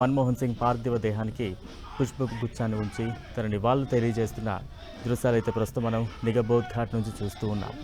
మన్మోహన్ సింగ్ పార్థివ దేహానికి పుష్పగుచ్చాన్ని ఉంచి తన నివాళులు తెలియజేస్తున్న దృశ్యాలైతే ప్రస్తుతం మనం నిగబోధ్ ఘాట్ నుంచి చూస్తూ ఉన్నాం.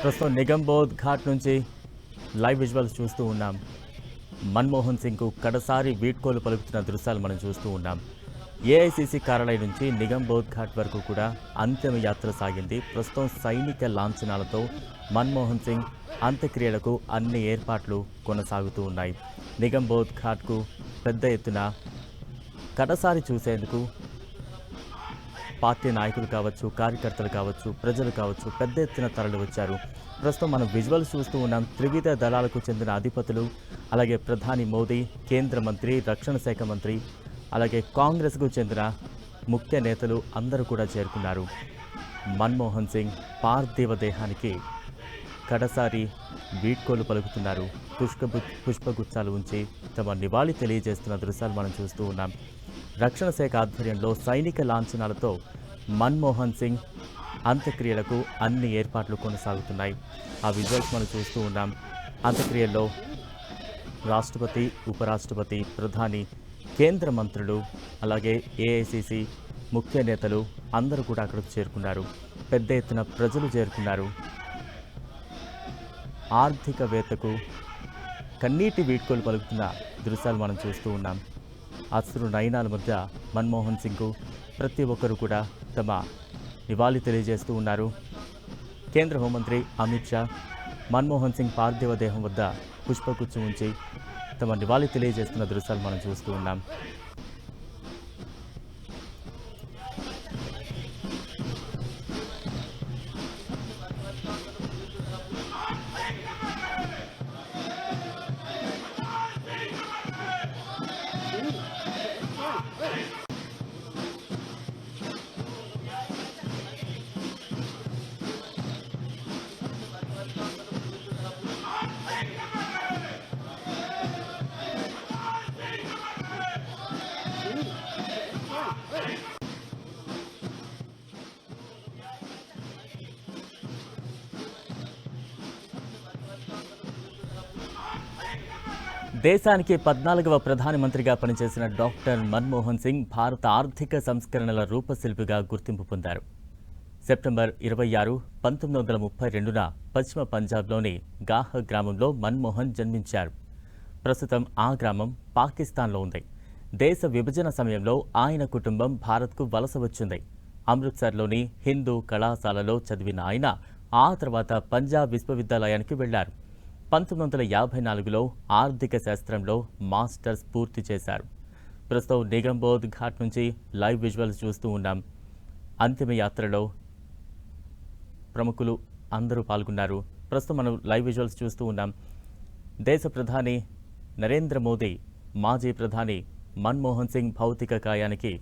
ప్రస్తుతం నిగంబోధ్ ఘాట్ నుంచి లైవ్ విజువల్స్ చూస్తూ ఉన్నాం. మన్మోహన్ సింగ్కు కడసారి వీడ్కోలు పలుకుతున్న దృశ్యాలు మనం చూస్తూ ఉన్నాం. ఏఐసిసి కార్యాలయం నుంచి నిగంబోధ్ ఘాట్ వరకు కూడా అంతిమ యాత్ర సాగింది. ప్రస్తుతం సైనిక లాంఛనాలతో మన్మోహన్ సింగ్ అంత్యక్రియలకు అన్ని ఏర్పాట్లు కొనసాగుతూ ఉన్నాయి. నిగంబోధ్ ఘాట్కు పెద్ద ఎత్తున కడసారి చూసేందుకు పార్టీ నాయకులు కావచ్చు, కార్యకర్తలు కావచ్చు, ప్రజలు కావచ్చు పెద్ద ఎత్తున తరలి వచ్చారు. ప్రస్తుతం మనం విజువల్స్ చూస్తూ ఉన్నాం. త్రివిధ దళాలకు చెందిన అధిపతులు, అలాగే ప్రధాని మోదీ, కేంద్ర మంత్రి, రక్షణ శాఖ మంత్రి, అలాగే కాంగ్రెస్కు చెందిన ముఖ్య నేతలు అందరూ కూడా చేరుకున్నారు. మన్మోహన్ సింగ్ పార్థివ దేహానికి కడసారి వీడ్కోలు పలుకుతున్నారు. పుష్పగుచ్చాలు ఉంచి తమ నివాళి తెలియజేస్తున్న దృశ్యాలు మనం చూస్తూ ఉన్నాం. రక్షణ శాఖ ఆధ్వర్యంలో సైనిక లాంఛనాలతో మన్మోహన్ సింగ్ అంత్యక్రియలకు అన్ని ఏర్పాట్లు కొనసాగుతున్నాయి. ఆ విజువల్స్ మనం చూస్తూ ఉన్నాం. అంత్యక్రియల్లో రాష్ట్రపతి, ఉపరాష్ట్రపతి, ప్రధాని, కేంద్ర మంత్రులు, అలాగే ఏఐసిసి ముఖ్య నేతలు అందరూ కూడా అక్కడికి చేరుకున్నారు. పెద్ద ఎత్తున ప్రజలు చేరుకున్నారు. ఆర్థికవేత్తకు కన్నీటి వీడ్కోలు పలుకుతున్న దృశ్యాలు మనం చూస్తూ ఉన్నాం. అశ్రు నయనాల మధ్య మన్మోహన్ సింగ్కు ప్రతి ఒక్కరు కూడా తమ నివాళి తెలియజేస్తూ ఉన్నారు. కేంద్ర హోంమంత్రి అమిత్ షా మన్మోహన్ సింగ్ పార్థివ దేహం వద్ద పుష్పగుచ్చం ఉంచి తమ నివాళి తెలియజేస్తున్న దృశ్యాలు మనం చూస్తూ ఉన్నాం. దేశానికి 14వ ప్రధానమంత్రిగా పనిచేసిన డాక్టర్ మన్మోహన్ సింగ్ భారత ఆర్థిక సంస్కరణల రూపశిల్పిగా గుర్తింపు పొందారు. సెప్టెంబర్ 26, 1932న పశ్చిమ పంజాబ్లోని గాహ్ గ్రామంలో మన్మోహన్ జన్మించారు. ప్రస్తుతం ఆ గ్రామం పాకిస్తాన్లో ఉంది. దేశ విభజన సమయంలో ఆయన కుటుంబం భారత్కు వలస వచ్చింది. అమృత్సర్లోని హిందూ కళాశాలలో చదివిన ఆయన ఆ తర్వాత పంజాబ్ విశ్వవిద్యాలయానికి వెళ్లారు. 1954లో ఆర్థిక శాస్త్రంలో మాస్టర్స్ పూర్తి చేశారు. ప్రస్తుతం నిగంబోధ్ ఘాట్ నుంచి లైవ్ విజువల్స్ చూస్తూ ఉన్నాం. అంతిమ యాత్రలో ప్రముఖులు అందరూ పాల్గొన్నారు. ప్రస్తుతం మనం లైవ్ విజువల్స్ చూస్తూ ఉన్నాం. దేశ ప్రధాని నరేంద్ర మోదీ, మాజీ ప్రధాని మన్మోహన్ సింగ్ భౌతిక కాయానికి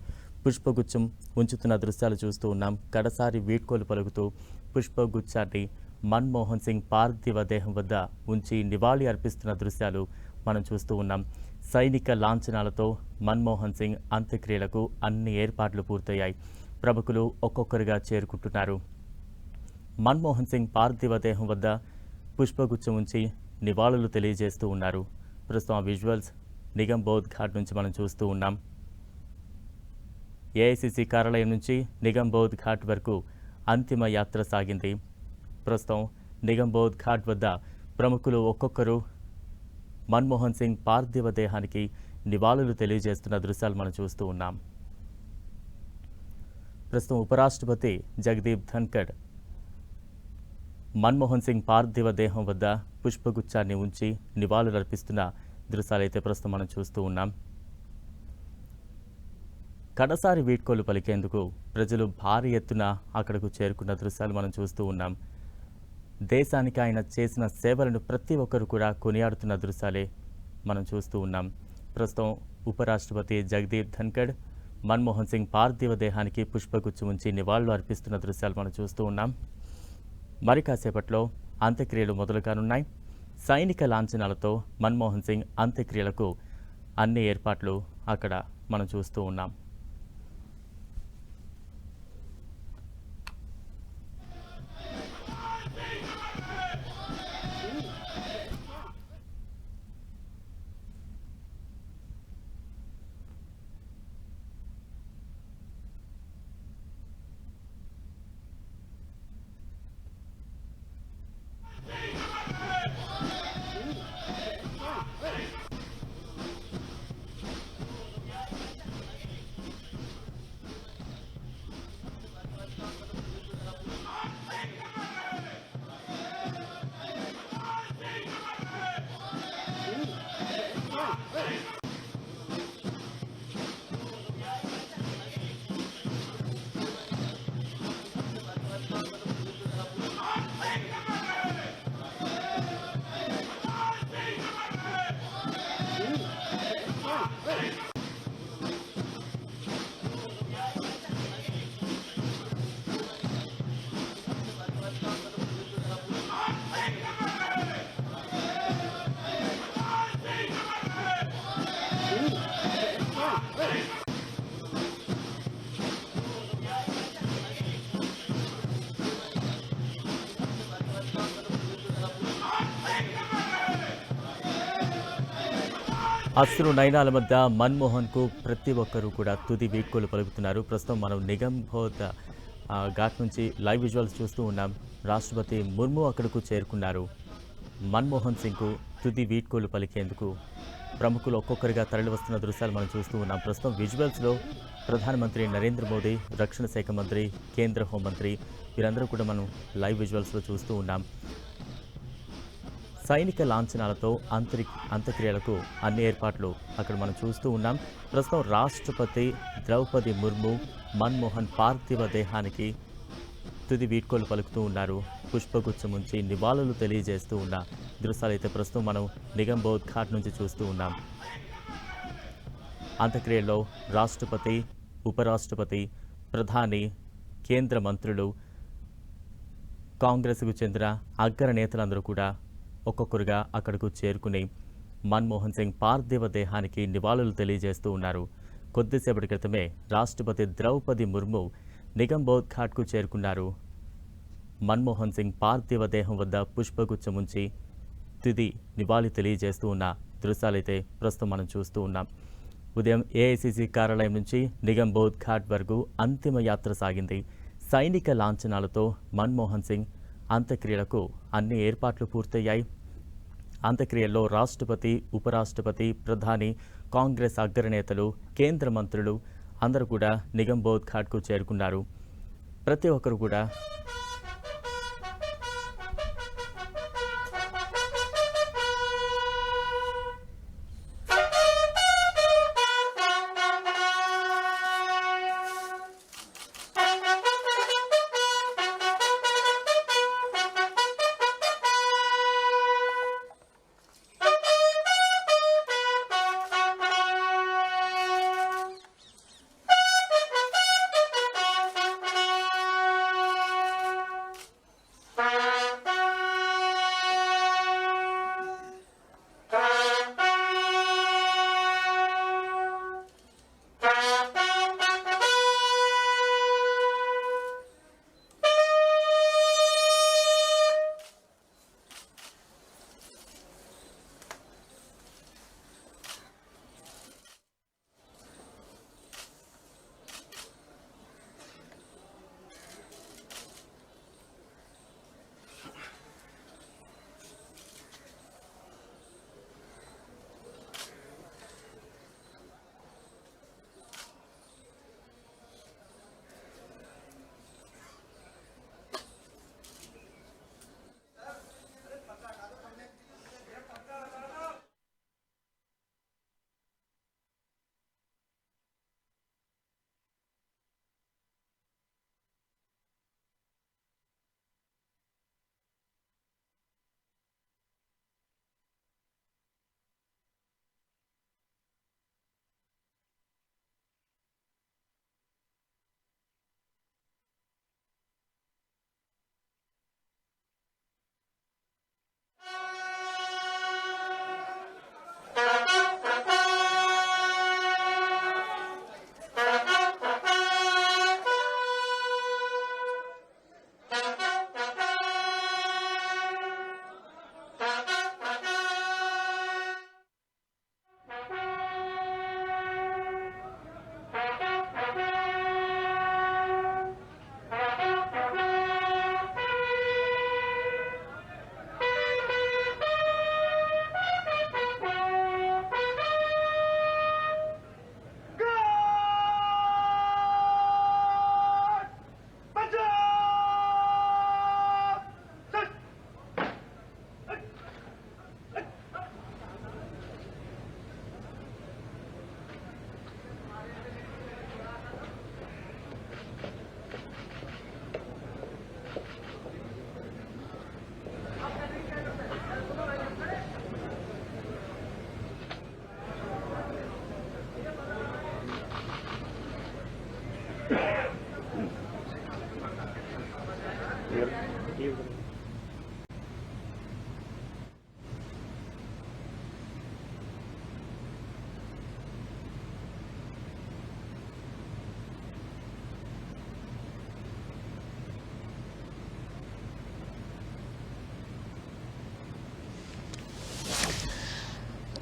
పుష్పగుచ్చం ఉంచుతున్న దృశ్యాలు చూస్తూ ఉన్నాం. కడసారి వీడ్కోలు పలుకుతూ పుష్పగుచ్చాన్ని మన్మోహన్ సింగ్ పార్థివ దేహం వద్ద ఉంచి నివాళి అర్పిస్తున్న దృశ్యాలు మనం చూస్తూ ఉన్నాం. సైనిక లాంఛనాలతో మన్మోహన్ సింగ్ అంత్యక్రియలకు అన్ని ఏర్పాట్లు పూర్తయ్యాయి. ప్రముఖులు ఒక్కొక్కరుగా చేరుకుంటున్నారు. మన్మోహన్ సింగ్ పార్థివ దేహం వద్ద పుష్పగుచ్చం ఉంచి నివాళులు తెలియజేస్తూ ఉన్నారు. ప్రస్తుతం ఆ విజువల్స్ నిగమ్ బోధ్ ఘాట్ నుంచి మనం చూస్తూ ఉన్నాం. ఏఐసిసి కార్యాలయం నుంచి నిగమ్ బోధ్ ఘాట్ వరకు అంతిమ యాత్ర సాగింది. ప్రస్తుతం నిగమ్ బోధ్ ఘాట్ వద్ద ప్రముఖులు ఒక్కొక్కరు మన్మోహన్ సింగ్ పార్థివ దేహానికి నివాళులు తెలియజేస్తున్న దృశ్యాలు మనం చూస్తూ ఉన్నాం. ప్రస్తుతం ఉపరాష్ట్రపతి జగదీప్ ధన్కడ్ మన్మోహన్ సింగ్ పార్థివ దేహం వద్ద పుష్పగుచ్చాన్ని ఉంచి నివాళులు అర్పిస్తున్న దృశ్యాలైతే ప్రస్తుతం మనం చూస్తూ ఉన్నాం. కడసారి వీడ్కోలు పలికేందుకు ప్రజలు భారీ ఎత్తున అక్కడకు చేరుకున్న దృశ్యాలు మనం చూస్తూ ఉన్నాం. దేశానికి ఆయన చేసిన సేవలను ప్రతి ఒక్కరు కూడా కొనియాడుతున్న దృశ్యాలే మనం చూస్తూ ఉన్నాం. ప్రస్తుతం ఉపరాష్ట్రపతి జగదీప్ ధన్కడ్ మన్మోహన్ సింగ్ పార్థివ దేహానికి పుష్పగుచ్చం ఉంచి నివాళులు అర్పిస్తున్న దృశ్యాలు మనం చూస్తూ ఉన్నాం. మరి కాసేపట్లో అంత్యక్రియలు మొదలు కానున్నాయి. సైనిక లాంఛనాలతో మన్మోహన్ సింగ్ అంత్యక్రియలకు అన్ని ఏర్పాట్లు అక్కడ మనం చూస్తూ ఉన్నాం. అశ్రు నయనాల మధ్య మన్మోహన్కు ప్రతి ఒక్కరూ కూడా తుది వీడ్కోలు పలుకుతున్నారు. ప్రస్తుతం మనం నిగమ్ బోధ్ ఘాట్ నుంచి లైవ్ విజువల్స్ చూస్తూ ఉన్నాం. రాష్ట్రపతి ముర్ము అక్కడకు చేరుకున్నారు. మన్మోహన్ సింగ్కు తుది వీడ్కోలు పలికేందుకు ప్రముఖులు ఒక్కొక్కరిగా తరలివస్తున్న దృశ్యాలు మనం చూస్తూ ఉన్నాం. ప్రస్తుతం విజువల్స్లో ప్రధానమంత్రి నరేంద్ర మోదీ, రక్షణ శాఖ మంత్రి, కేంద్ర హోంమంత్రి వీరందరూ కూడా మనం లైవ్ విజువల్స్లో చూస్తూ ఉన్నాం. సైనిక లాంఛనాలతో అంత్యక్రియలకు అన్ని ఏర్పాట్లు అక్కడ మనం చూస్తూ ఉన్నాం. ప్రస్తుతం రాష్ట్రపతి ద్రౌపది ముర్ము మన్మోహన్ పార్థివ దేహానికి తుది వీడ్కోలు పలుకుతూ ఉన్నారు. పుష్పగుచ్చం ఉంచి నివాళులు తెలియజేస్తూ ఉన్న దృశ్యాలు అయితే ప్రస్తుతం మనం నిగమ్ బోధ్ ఘాట్ నుంచి చూస్తూ ఉన్నాం. అంత్యక్రియల్లో రాష్ట్రపతి, ఉపరాష్ట్రపతి, ప్రధాని, కేంద్ర మంత్రులు, కాంగ్రెస్కు చెందిన అగ్ర నేతలందరూ కూడా ఒక్కొక్కరుగా అక్కడకు చేరుకుని మన్మోహన్ సింగ్ పార్థివ దేహానికి నివాళులు తెలియజేస్తూ ఉన్నారు. కొద్దిసేపటి క్రితమే రాష్ట్రపతి ద్రౌపది ముర్ము నిగమ్ బోధ్ ఘాట్కు చేరుకున్నారు. మన్మోహన్ సింగ్ పార్థివ దేహం వద్ద పుష్పగుచ్చం ఉంచి తుది నివాళి తెలియజేస్తూ ఉన్న దృశ్యాలైతే ప్రస్తుతం మనం చూస్తూ ఉన్నాం. ఉదయం ఏఐసిసి కార్యాలయం నుంచి నిగమ్ బోధ్ ఘాట్ వరకు అంతిమ యాత్ర సాగింది. సైనిక లాంఛనాలతో మన్మోహన్ సింగ్ అంత్యక్రియలకు అన్ని ఏర్పాట్లు పూర్తయ్యాయి. అంత్యక్రియల్లో రాష్ట్రపతి, ఉపరాష్ట్రపతి, ప్రధాని, కాంగ్రెస్ అగ్రనేతలు, కేంద్ర మంత్రులు అందరూ కూడా నిగమ్ బోధ్ ఘాట్కు చేరుకున్నారు. ప్రతి ఒక్కరు కూడా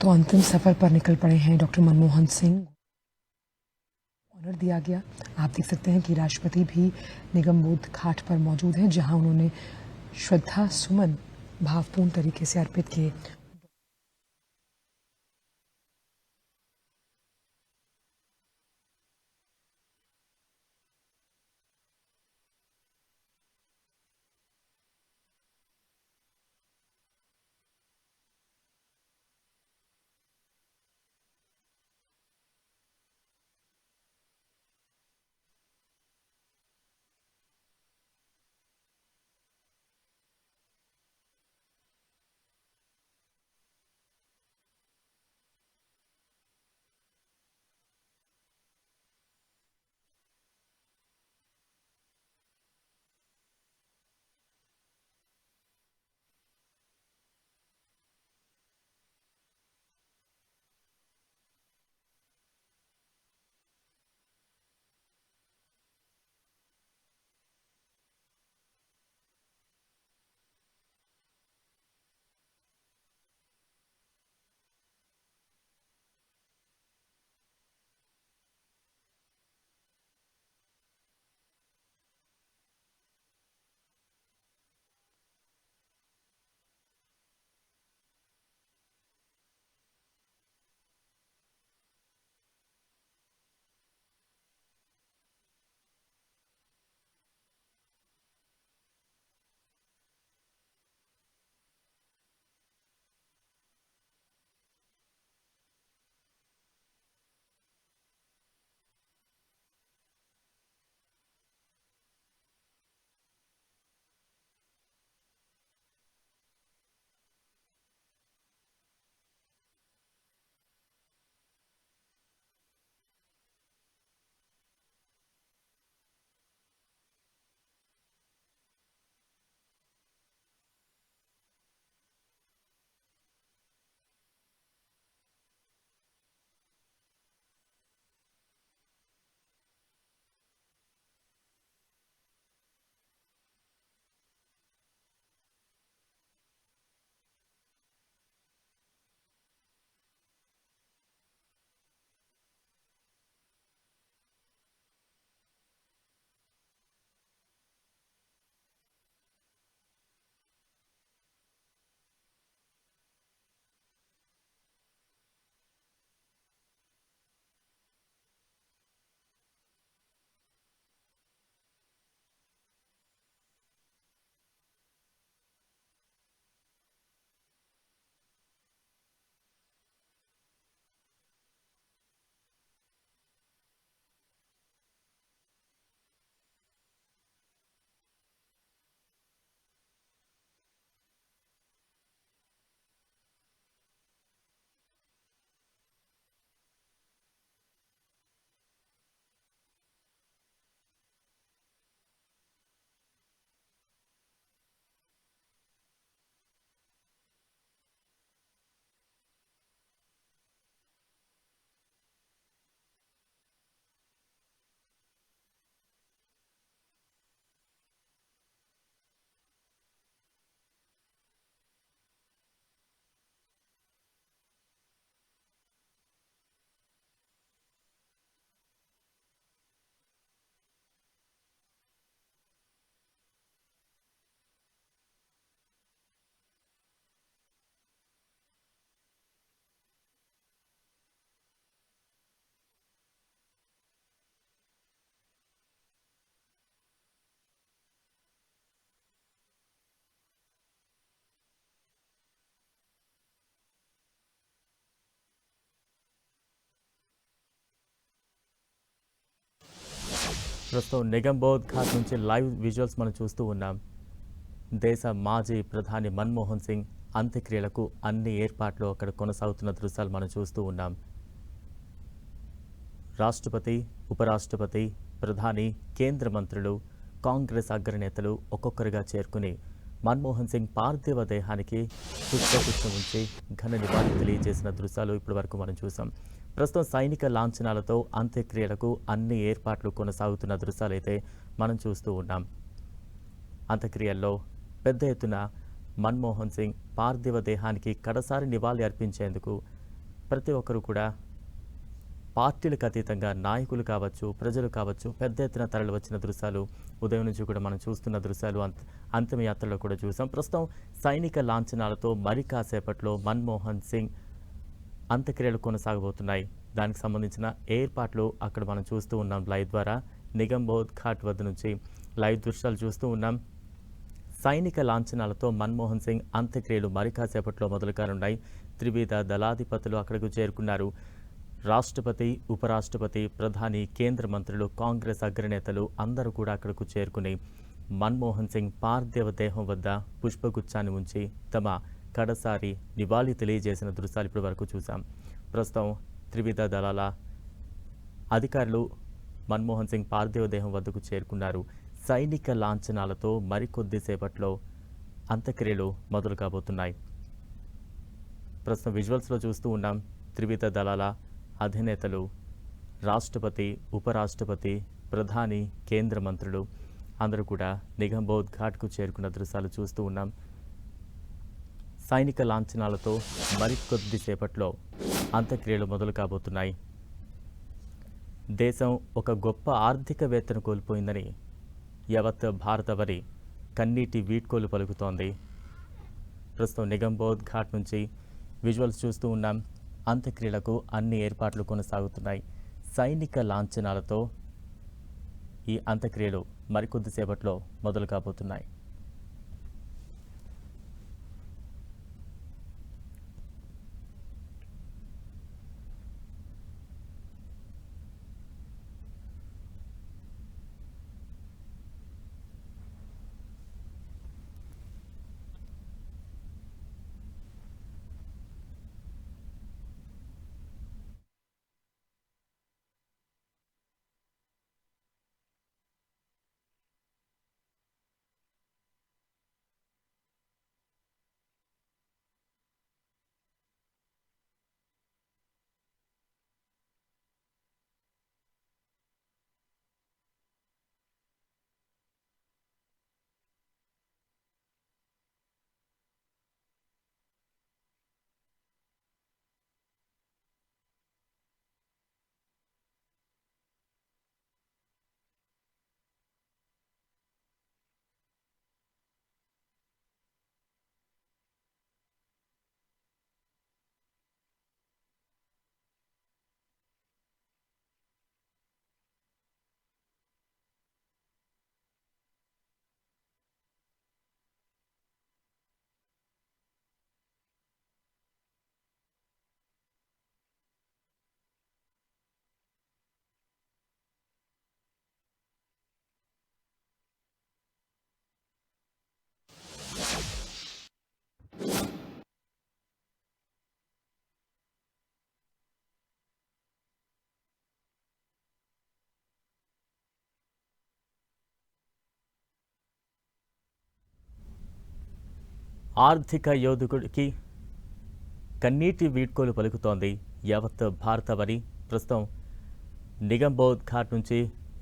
तो अंतिम सफर पर निकल पड़े हैं डॉक्टर मनमोहन सिंह। ऑनर दिया गया। आप देख सकते हैं कि राष्ट्रपति भी निगमबोध घाट पर मौजूद हैं, जहां उन्होंने श्रद्धा सुमन भावपूर्ण तरीके से अर्पित किए। ప్రస్తుతం నిగంబోధ్ ఘాట్ నుంచి లైవ్ విజువల్స్ మనం చూస్తూ ఉన్నాం. దేశ మాజీ ప్రధాని మన్మోహన్ సింగ్ అంత్యక్రియలకు అన్ని ఏర్పాట్లు అక్కడ కొనసాగుతున్న దృశ్యాలు మనం చూస్తూ ఉన్నాం. రాష్ట్రపతి, ఉపరాష్ట్రపతి, ప్రధాని, కేంద్ర మంత్రులు, కాంగ్రెస్ అగ్రనేతలు ఒక్కొక్కరుగా చేరుకుని మన్మోహన్ సింగ్ పార్థివ దేహానికి పుష్పగుచ్చం ఉంచి ఘన నివాళి తెలియజేసిన దృశ్యాలు ఇప్పటి వరకు మనం చూసాం. ప్రస్తుతం సైనిక లాంఛనాలతో అంత్యక్రియలకు అన్ని ఏర్పాట్లు కొనసాగుతున్న దృశ్యాలైతే మనం చూస్తూ ఉన్నాం. అంత్యక్రియల్లో పెద్ద ఎత్తున మన్మోహన్ సింగ్ పార్థివ దేహానికి కడసారి నివాళి అర్పించేందుకు ప్రతి ఒక్కరు కూడా పార్టీలకు అతీతంగా నాయకులు కావచ్చు, ప్రజలు కావచ్చు, పెద్ద ఎత్తున తరలి వచ్చిన దృశ్యాలు ఉదయం నుంచి కూడా మనం చూస్తున్న దృశ్యాలు అంతిమ యాత్రలో కూడా చూసాం. ప్రస్తుతం సైనిక లాంఛనాలతో మరి కాసేపట్లో మన్మోహన్ సింగ్ అంత్యక్రియలు కొనసాగబోతున్నాయి. దానికి సంబంధించిన ఏర్పాట్లు అక్కడ మనం చూస్తూ ఉన్నాం లైవ్ ద్వారా. నిగంబోధ్ ఘాట్ వద్ద నుంచి లైవ్ దృశ్యాలు చూస్తూ ఉన్నాం. సైనిక లాంఛనాలతో మన్మోహన్ సింగ్ అంత్యక్రియలు మరి కాసేపట్లో మొదలు కానున్నాయి. త్రివిధ దళాధిపతులు అక్కడకు చేరుకున్నారు. రాష్ట్రపతి, ఉపరాష్ట్రపతి, ప్రధాని, కేంద్ర మంత్రులు, కాంగ్రెస్ అగ్రనేతలు అందరూ కూడా అక్కడకు చేరుకుని మన్మోహన్ సింగ్ పార్థివ దేహం వద్ద పుష్పగుచ్చాన్ని ఉంచి తమ కడసారి నివాళి తెలియజేసిన దృశ్యాలు ఇప్పటి వరకు చూసాం. ప్రస్తుతం త్రివిధ దళాల అధికారులు మన్మోహన్ సింగ్ పార్థివ దేహం వద్దకు చేరుకున్నారు. సైనిక లాంఛనాలతో మరికొద్దిసేపట్లో అంత్యక్రియలు మొదలు కాబోతున్నాయి. ప్రస్తుతం విజువల్స్లో చూస్తూ ఉన్నాం. త్రివిధ దళాల అధినేతలు, రాష్ట్రపతి, ఉపరాష్ట్రపతి, ప్రధాని, కేంద్ర మంత్రులు అందరూ కూడా నిగంబోధ్ ఘాట్కు చేరుకున్న దృశ్యాలు చూస్తూ ఉన్నాం. సైనిక లాంఛనాలతో మరికొద్దిసేపట్లో అంత్యక్రియలు మొదలు కాబోతున్నాయి. దేశం ఒక గొప్ప ఆర్థికవేత్తను కోల్పోయిందని యావత్ భారతవరి కన్నీటి వీడ్కోలు పలుకుతోంది. ప్రస్తుతం నిగంబోధ్ ఘాట్ నుంచి విజువల్స్ చూస్తూ ఉన్నాం. అంత్యక్రియలకు అన్ని ఏర్పాట్లు కొనసాగుతున్నాయి. సైనిక లాంఛనాలతో ఈ అంత్యక్రియలు మరికొద్దిసేపట్లో మొదలు కాబోతున్నాయి. ఆర్థిక యోధకుడికి కన్నీటి వీడ్కోలు పలుకుతోంది యావత్ భారతవరి. ప్రస్తుతం నిగంబోధ్ ఘాట్ నుంచి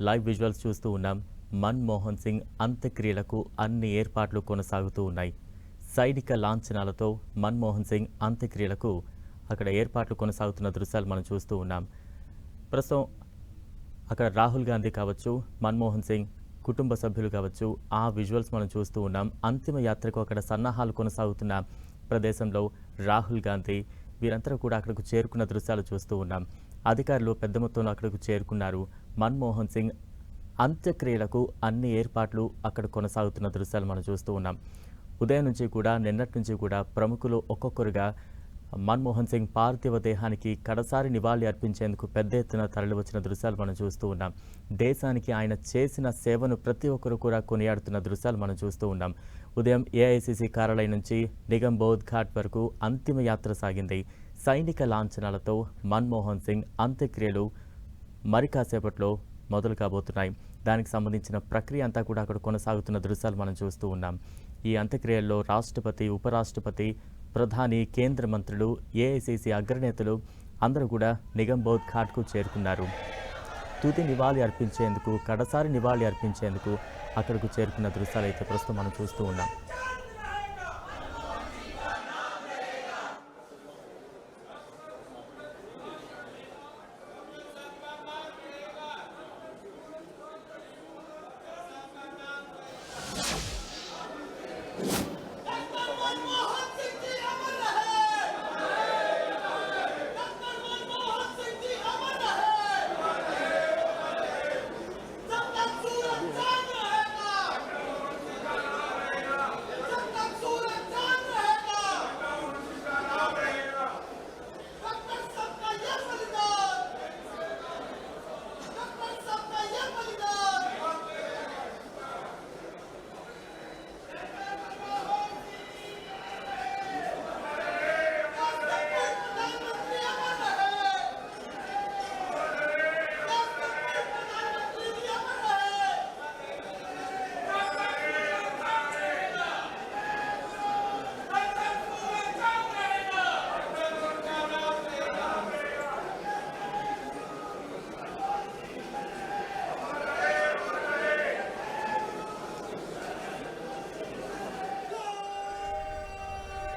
లైవ్ విజువల్స్ చూస్తూ ఉన్నాం. మన్మోహన్ సింగ్ అంత్యక్రియలకు అన్ని ఏర్పాట్లు కొనసాగుతూ ఉన్నాయి. సైనిక లాంఛనాలతో మన్మోహన్ సింగ్ అంత్యక్రియలకు అక్కడ ఏర్పాట్లు కొనసాగుతున్న దృశ్యాలు మనం చూస్తూ ఉన్నాం. ప్రస్తుతం అక్కడ రాహుల్ గాంధీ కావచ్చు, మన్మోహన్ సింగ్ కుటుంబ సభ్యులు కావచ్చు, ఆ విజువల్స్ మనం చూస్తూ ఉన్నాం. అంతిమ యాత్రకు అక్కడ సన్నాహాలు కొనసాగుతున్న ప్రదేశంలో రాహుల్ గాంధీ వీరందరూ కూడా అక్కడకు చేరుకున్న దృశ్యాలు చూస్తూ ఉన్నాం. అధికారులు పెద్ద మొత్తంలో అక్కడకు చేరుకున్నారు. మన్మోహన్ సింగ్ అంత్యక్రియలకు అన్ని ఏర్పాట్లు అక్కడ కొనసాగుతున్న దృశ్యాలు మనం చూస్తూ ఉన్నాం. ఉదయం నుంచి కూడా నిన్నటి నుంచి కూడా ప్రముఖులు ఒక్కొక్కరుగా మన్మోహన్ సింగ్ పార్థివ దేహానికి కడసారి నివాళి అర్పించేందుకు పెద్ద ఎత్తున తరలివచ్చిన దృశ్యాలు మనం చూస్తూ ఉన్నాం. దేశానికి ఆయన చేసిన సేవను ప్రతి ఒక్కరు కూడా కొనియాడుతున్న దృశ్యాలు మనం చూస్తూ ఉన్నాం. ఉదయం ఏఐసిసి కార్యాలయం నుంచి నిగంబోధ్ ఘాట్ వరకు అంతిమ యాత్ర సాగింది. సైనిక లాంఛనాలతో మన్మోహన్ సింగ్ అంత్యక్రియలు మరి కాసేపట్లో మొదలు కాబోతున్నాయి. దానికి సంబంధించిన ప్రక్రియ అంతా కూడా అక్కడ కొనసాగుతున్న దృశ్యాలు మనం చూస్తూ ఉన్నాం. ఈ అంత్యక్రియల్లో రాష్ట్రపతి, ఉపరాష్ట్రపతి, ప్రధాని, కేంద్ర మంత్రులు, ఏఐసిసి అగ్రనేతలు అందరూ కూడా నిగంబోధ్ ఘాట్కు చేరుకున్నారు. తుది నివాళి అర్పించేందుకు, కడసారి నివాళి అర్పించేందుకు అక్కడకు చేరుకున్న దృశ్యాలు అయితే ప్రస్తుతం మనం చూస్తూ ఉన్నాం.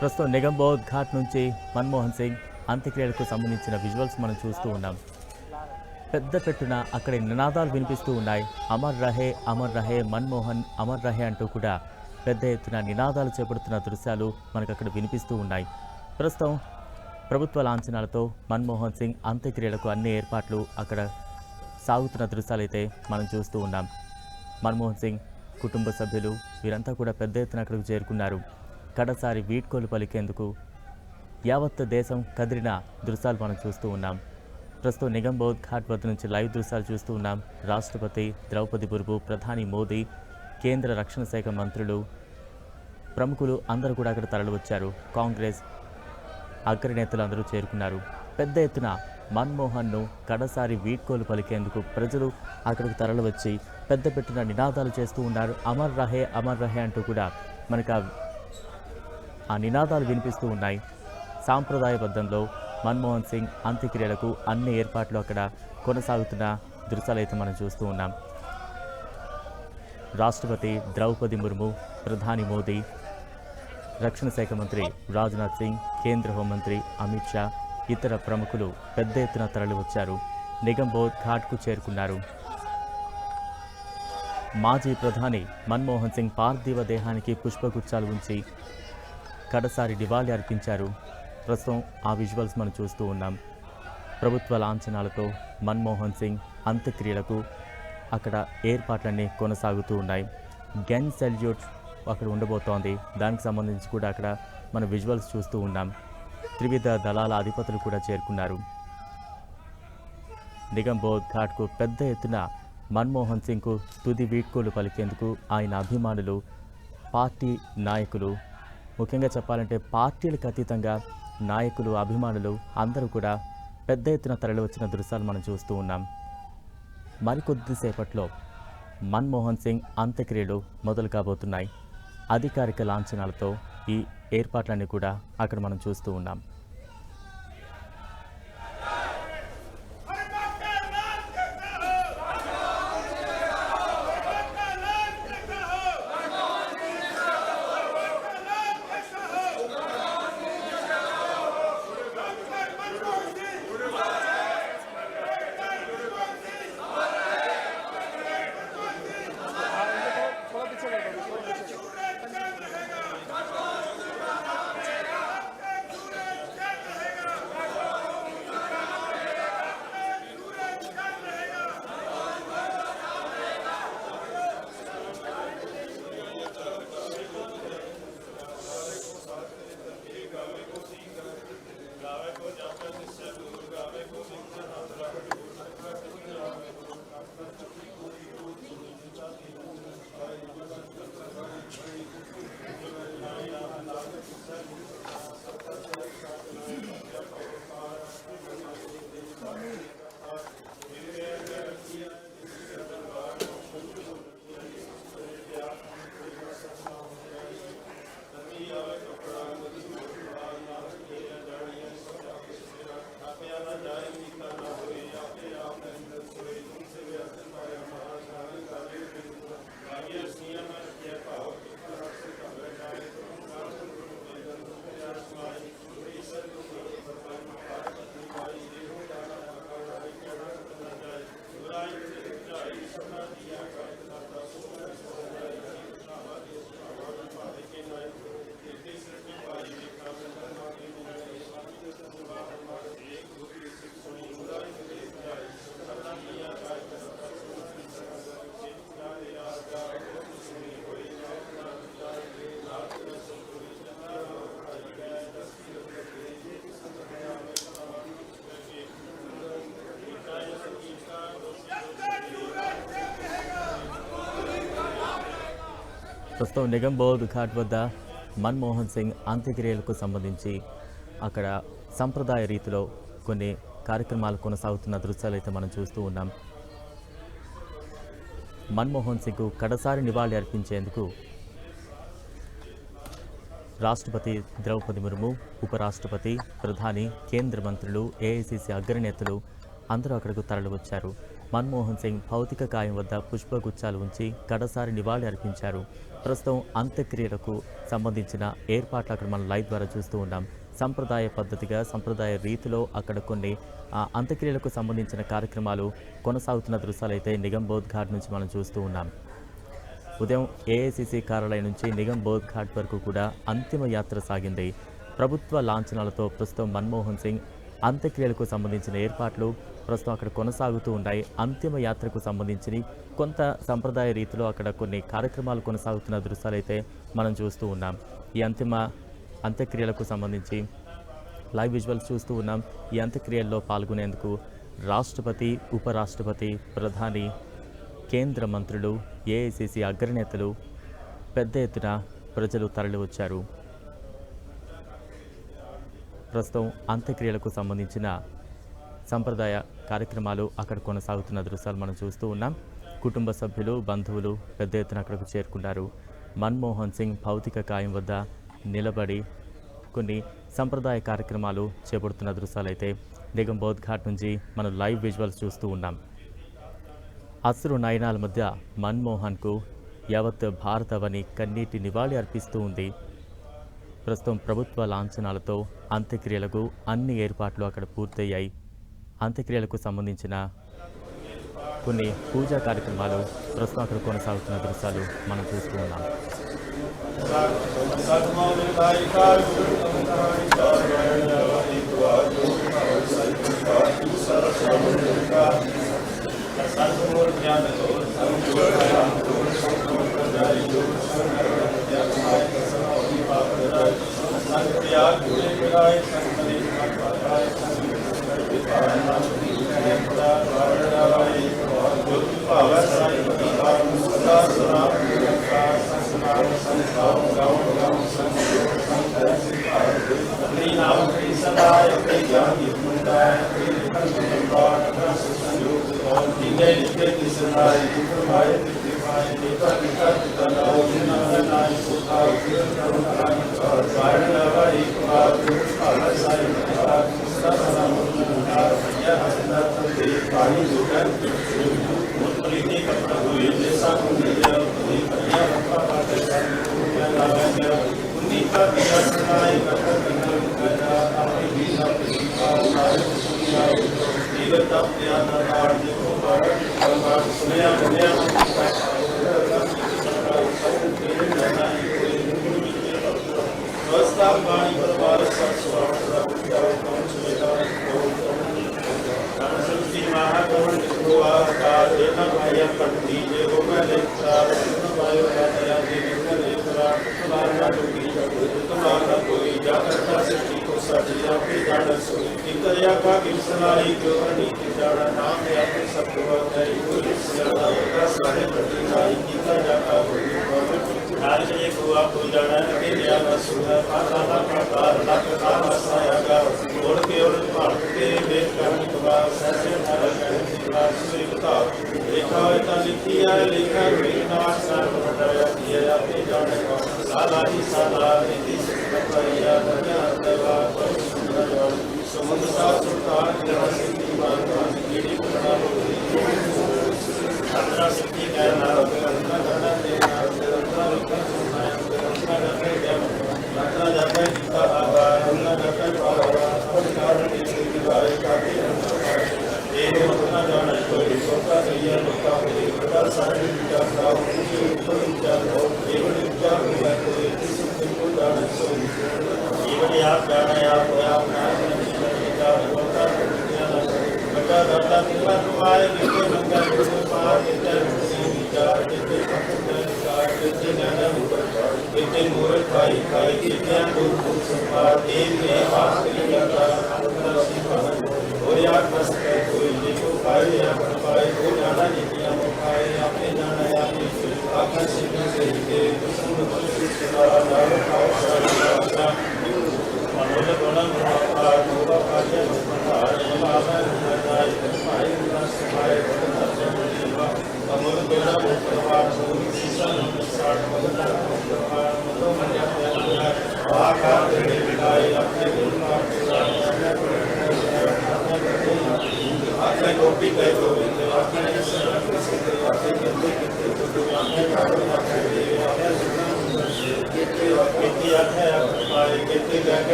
ప్రస్తుతం నిగంబోధ్ ఘాట్ నుంచి మన్మోహన్ సింగ్ అంత్యక్రియలకు సంబంధించిన విజువల్స్ మనం చూస్తూ ఉన్నాం. పెద్ద పెట్టున అక్కడ నినాదాలు వినిపిస్తూ ఉన్నాయి. అమర్ రహే మన్మోహన్ అమర్ రహే అంటూ కూడా పెద్ద ఎత్తున నినాదాలు చేపడుతున్న దృశ్యాలు మనకు అక్కడ వినిపిస్తూ ఉన్నాయి. ప్రస్తుతం ప్రభుత్వ లాంఛనాలతో మన్మోహన్ సింగ్ అంత్యక్రియలకు అన్ని ఏర్పాట్లు అక్కడ సాగుతున్న దృశ్యాలైతే మనం చూస్తూ ఉన్నాం. మన్మోహన్ సింగ్ కుటుంబ సభ్యులు వీరంతా కూడా పెద్ద ఎత్తున అక్కడికి చేరుకున్నారు. కడసారి వీడ్కోలు పలికేందుకు యావత్ దేశం కదిలిన దృశ్యాలు మనం చూస్తూ ఉన్నాం. ప్రస్తుతం నిగంబోధ్ ఘాట్ వద్ద నుంచి లైవ్ దృశ్యాలు చూస్తూ ఉన్నాం. రాష్ట్రపతి ద్రౌపది ముర్ము, ప్రధాని మోదీ, కేంద్ర రక్షణ శాఖ మంత్రులు, ప్రముఖులు అందరూ కూడా అక్కడ తరలివచ్చారు. కాంగ్రెస్ అగ్రనేతలు అందరూ చేరుకున్నారు. పెద్ద ఎత్తున మన్మోహన్ను కడసారి వీడ్కోలు పలికేందుకు ప్రజలు అక్కడికి తరలివచ్చి పెద్ద పెట్టున నినాదాలు చేస్తూ ఉన్నారు. అమర్ రహే అంటూ కూడా మనకు ఆ నినాదాలు వినిపిస్తూ ఉన్నాయి. సాంప్రదాయబద్ధంలో మన్మోహన్ సింగ్ అంత్యక్రియలకు అన్ని ఏర్పాట్లు అక్కడ కొనసాగుతున్న దృశ్యాలు అయితే మనం చూస్తూ ఉన్నాం. రాష్ట్రపతి ద్రౌపది ముర్ము, ప్రధాని మోదీ, రక్షణ శాఖ మంత్రి రాజ్నాథ్ సింగ్, కేంద్ర హోంమంత్రి అమిత్ షా, ఇతర ప్రముఖులు పెద్ద ఎత్తున తరలివచ్చారు. నిగంబోధ్ ఘాట్కు చేరుకున్నారు. మాజీ ప్రధాని మన్మోహన్ సింగ్ పార్థివ దేహానికి పుష్పగుచ్చాలు ఉంచి కడసారి నివాళి అర్పించారు. ప్రస్తుతం ఆ విజువల్స్ మనం చూస్తూ ఉన్నాం. ప్రభుత్వ లాంఛనాలతో మన్మోహన్ సింగ్ అంత్యక్రియలకు అక్కడ ఏర్పాట్లన్నీ కొనసాగుతూ ఉన్నాయి. గన్ సెల్యూట్ అక్కడ ఉండబోతోంది. దానికి సంబంధించి కూడా అక్కడ మన విజువల్స్ చూస్తూ ఉన్నాం. త్రివిధ దళాల అధిపతులు కూడా చేరుకున్నారు. నిగంబోధ్ ఘాట్కు పెద్ద ఎత్తున మన్మోహన్ సింగ్కు తుది వీడ్కోలు పలికేందుకు ఆయన అభిమానులు, పార్టీ నాయకులు, ముఖ్యంగా చెప్పాలంటే పార్టీలకు అతీతంగా నాయకులు, అభిమానులు అందరూ కూడా పెద్ద ఎత్తున తరలివచ్చిన దృశ్యాలు మనం చూస్తూ ఉన్నాం. మరికొద్దిసేపట్లో మన్మోహన్ సింగ్ అంత్యక్రియలు మొదలు కాబోతున్నాయి. అధికారిక లాంఛనాలతో ఈ ఏర్పాట్లన్నీ కూడా అక్కడ మనం చూస్తూ ఉన్నాం. ప్రస్తుతం నిగంబోధ్ ఘాట్ వద్ద మన్మోహన్ సింగ్ అంత్యక్రియలకు సంబంధించి అక్కడ సంప్రదాయ రీతిలో కొన్ని కార్యక్రమాలు కొనసాగుతున్న దృశ్యాలు అయితే మనం చూస్తూ ఉన్నాం. మన్మోహన్ సింగ్కు కడసారి నివాళి అర్పించేందుకు రాష్ట్రపతి ద్రౌపది ముర్ము, ఉపరాష్ట్రపతి, ప్రధాని, కేంద్ర మంత్రులు, ఏఐసిసి అగ్రనేతలు అందరూ అక్కడకు తరలివచ్చారు. మన్మోహన్ సింగ్ భౌతిక కాయం వద్ద పుష్పగుచ్చాలు ఉంచి కడసారి నివాళి అర్పించారు. ప్రస్తుతం అంత్యక్రియలకు సంబంధించిన ఏర్పాట్లు అక్కడ మనం లైవ్ ద్వారా చూస్తూ ఉన్నాం. సంప్రదాయ పద్ధతిగా సంప్రదాయ రీతిలో అక్కడ కొన్ని అంత్యక్రియలకు సంబంధించిన కార్యక్రమాలు కొనసాగుతున్న దృశ్యాలైతే నిగంబోధ్ ఘాట్ నుంచి మనం చూస్తూ ఉన్నాం. ఉదయం ఏఐసిసి కార్యాలయం నుంచి నిగంబోధ్ ఘాట్ వరకు కూడా అంతిమ యాత్ర సాగింది. ప్రభుత్వ లాంఛనాలతో ప్రస్తుతం మన్మోహన్ సింగ్ అంత్యక్రియలకు సంబంధించిన ఏర్పాట్లు ప్రస్తుతం అక్కడ కొనసాగుతూ ఉన్నాయి. అంతిమ యాత్రకు సంబంధించి కొంత సంప్రదాయ రీతిలో అక్కడ కొన్ని కార్యక్రమాలు కొనసాగుతున్న దృశ్యాలైతే మనం చూస్తూ ఉన్నాం. ఈ అంత్యక్రియలకు సంబంధించి లైవ్ విజువల్స్ చూస్తూ ఉన్నాం. ఈ అంత్యక్రియల్లో పాల్గొనేందుకు రాష్ట్రపతి, ఉపరాష్ట్రపతి, ప్రధాని, కేంద్ర మంత్రులు, ఏఐసిసి అగ్రనేతలు పెద్ద ఎత్తున ప్రజలు తరలివచ్చారు. ప్రస్తుతం అంత్యక్రియలకు సంబంధించిన సంప్రదాయ కార్యక్రమాలు అక్కడ కొనసాగుతున్న దృశ్యాలు మనం చూస్తూ ఉన్నాం. కుటుంబ సభ్యులు, బంధువులు పెద్ద ఎత్తున అక్కడికి చేరుకున్నారు. మన్మోహన్ సింగ్ భౌతిక కాయం వద్ద నిలబడి కొన్ని సంప్రదాయ కార్యక్రమాలు చేపడుతున్న దృశ్యాలైతే నిగంబోధ్ ఘాట్ నుంచి మనం లైవ్ విజువల్స్ చూస్తూ ఉన్నాం. అశ్రు నయనాల మధ్య మన్మోహన్కు యావత్ భారతవని కన్నీటి నివాళి అర్పిస్తూ ఉంది. ప్రస్తుతం ప్రభుత్వ లాంఛనాలతో అంత్యక్రియలకు అన్ని ఏర్పాట్లు అక్కడ పూర్తయ్యాయి. అంత్యక్రియలకు సంబంధించిన కొన్ని పూజా కార్యక్రమాలు ప్రస్తుతం అక్కడ కొనసాగుతున్న దృశ్యాలు మనం చూస్తూ ఉన్నాం.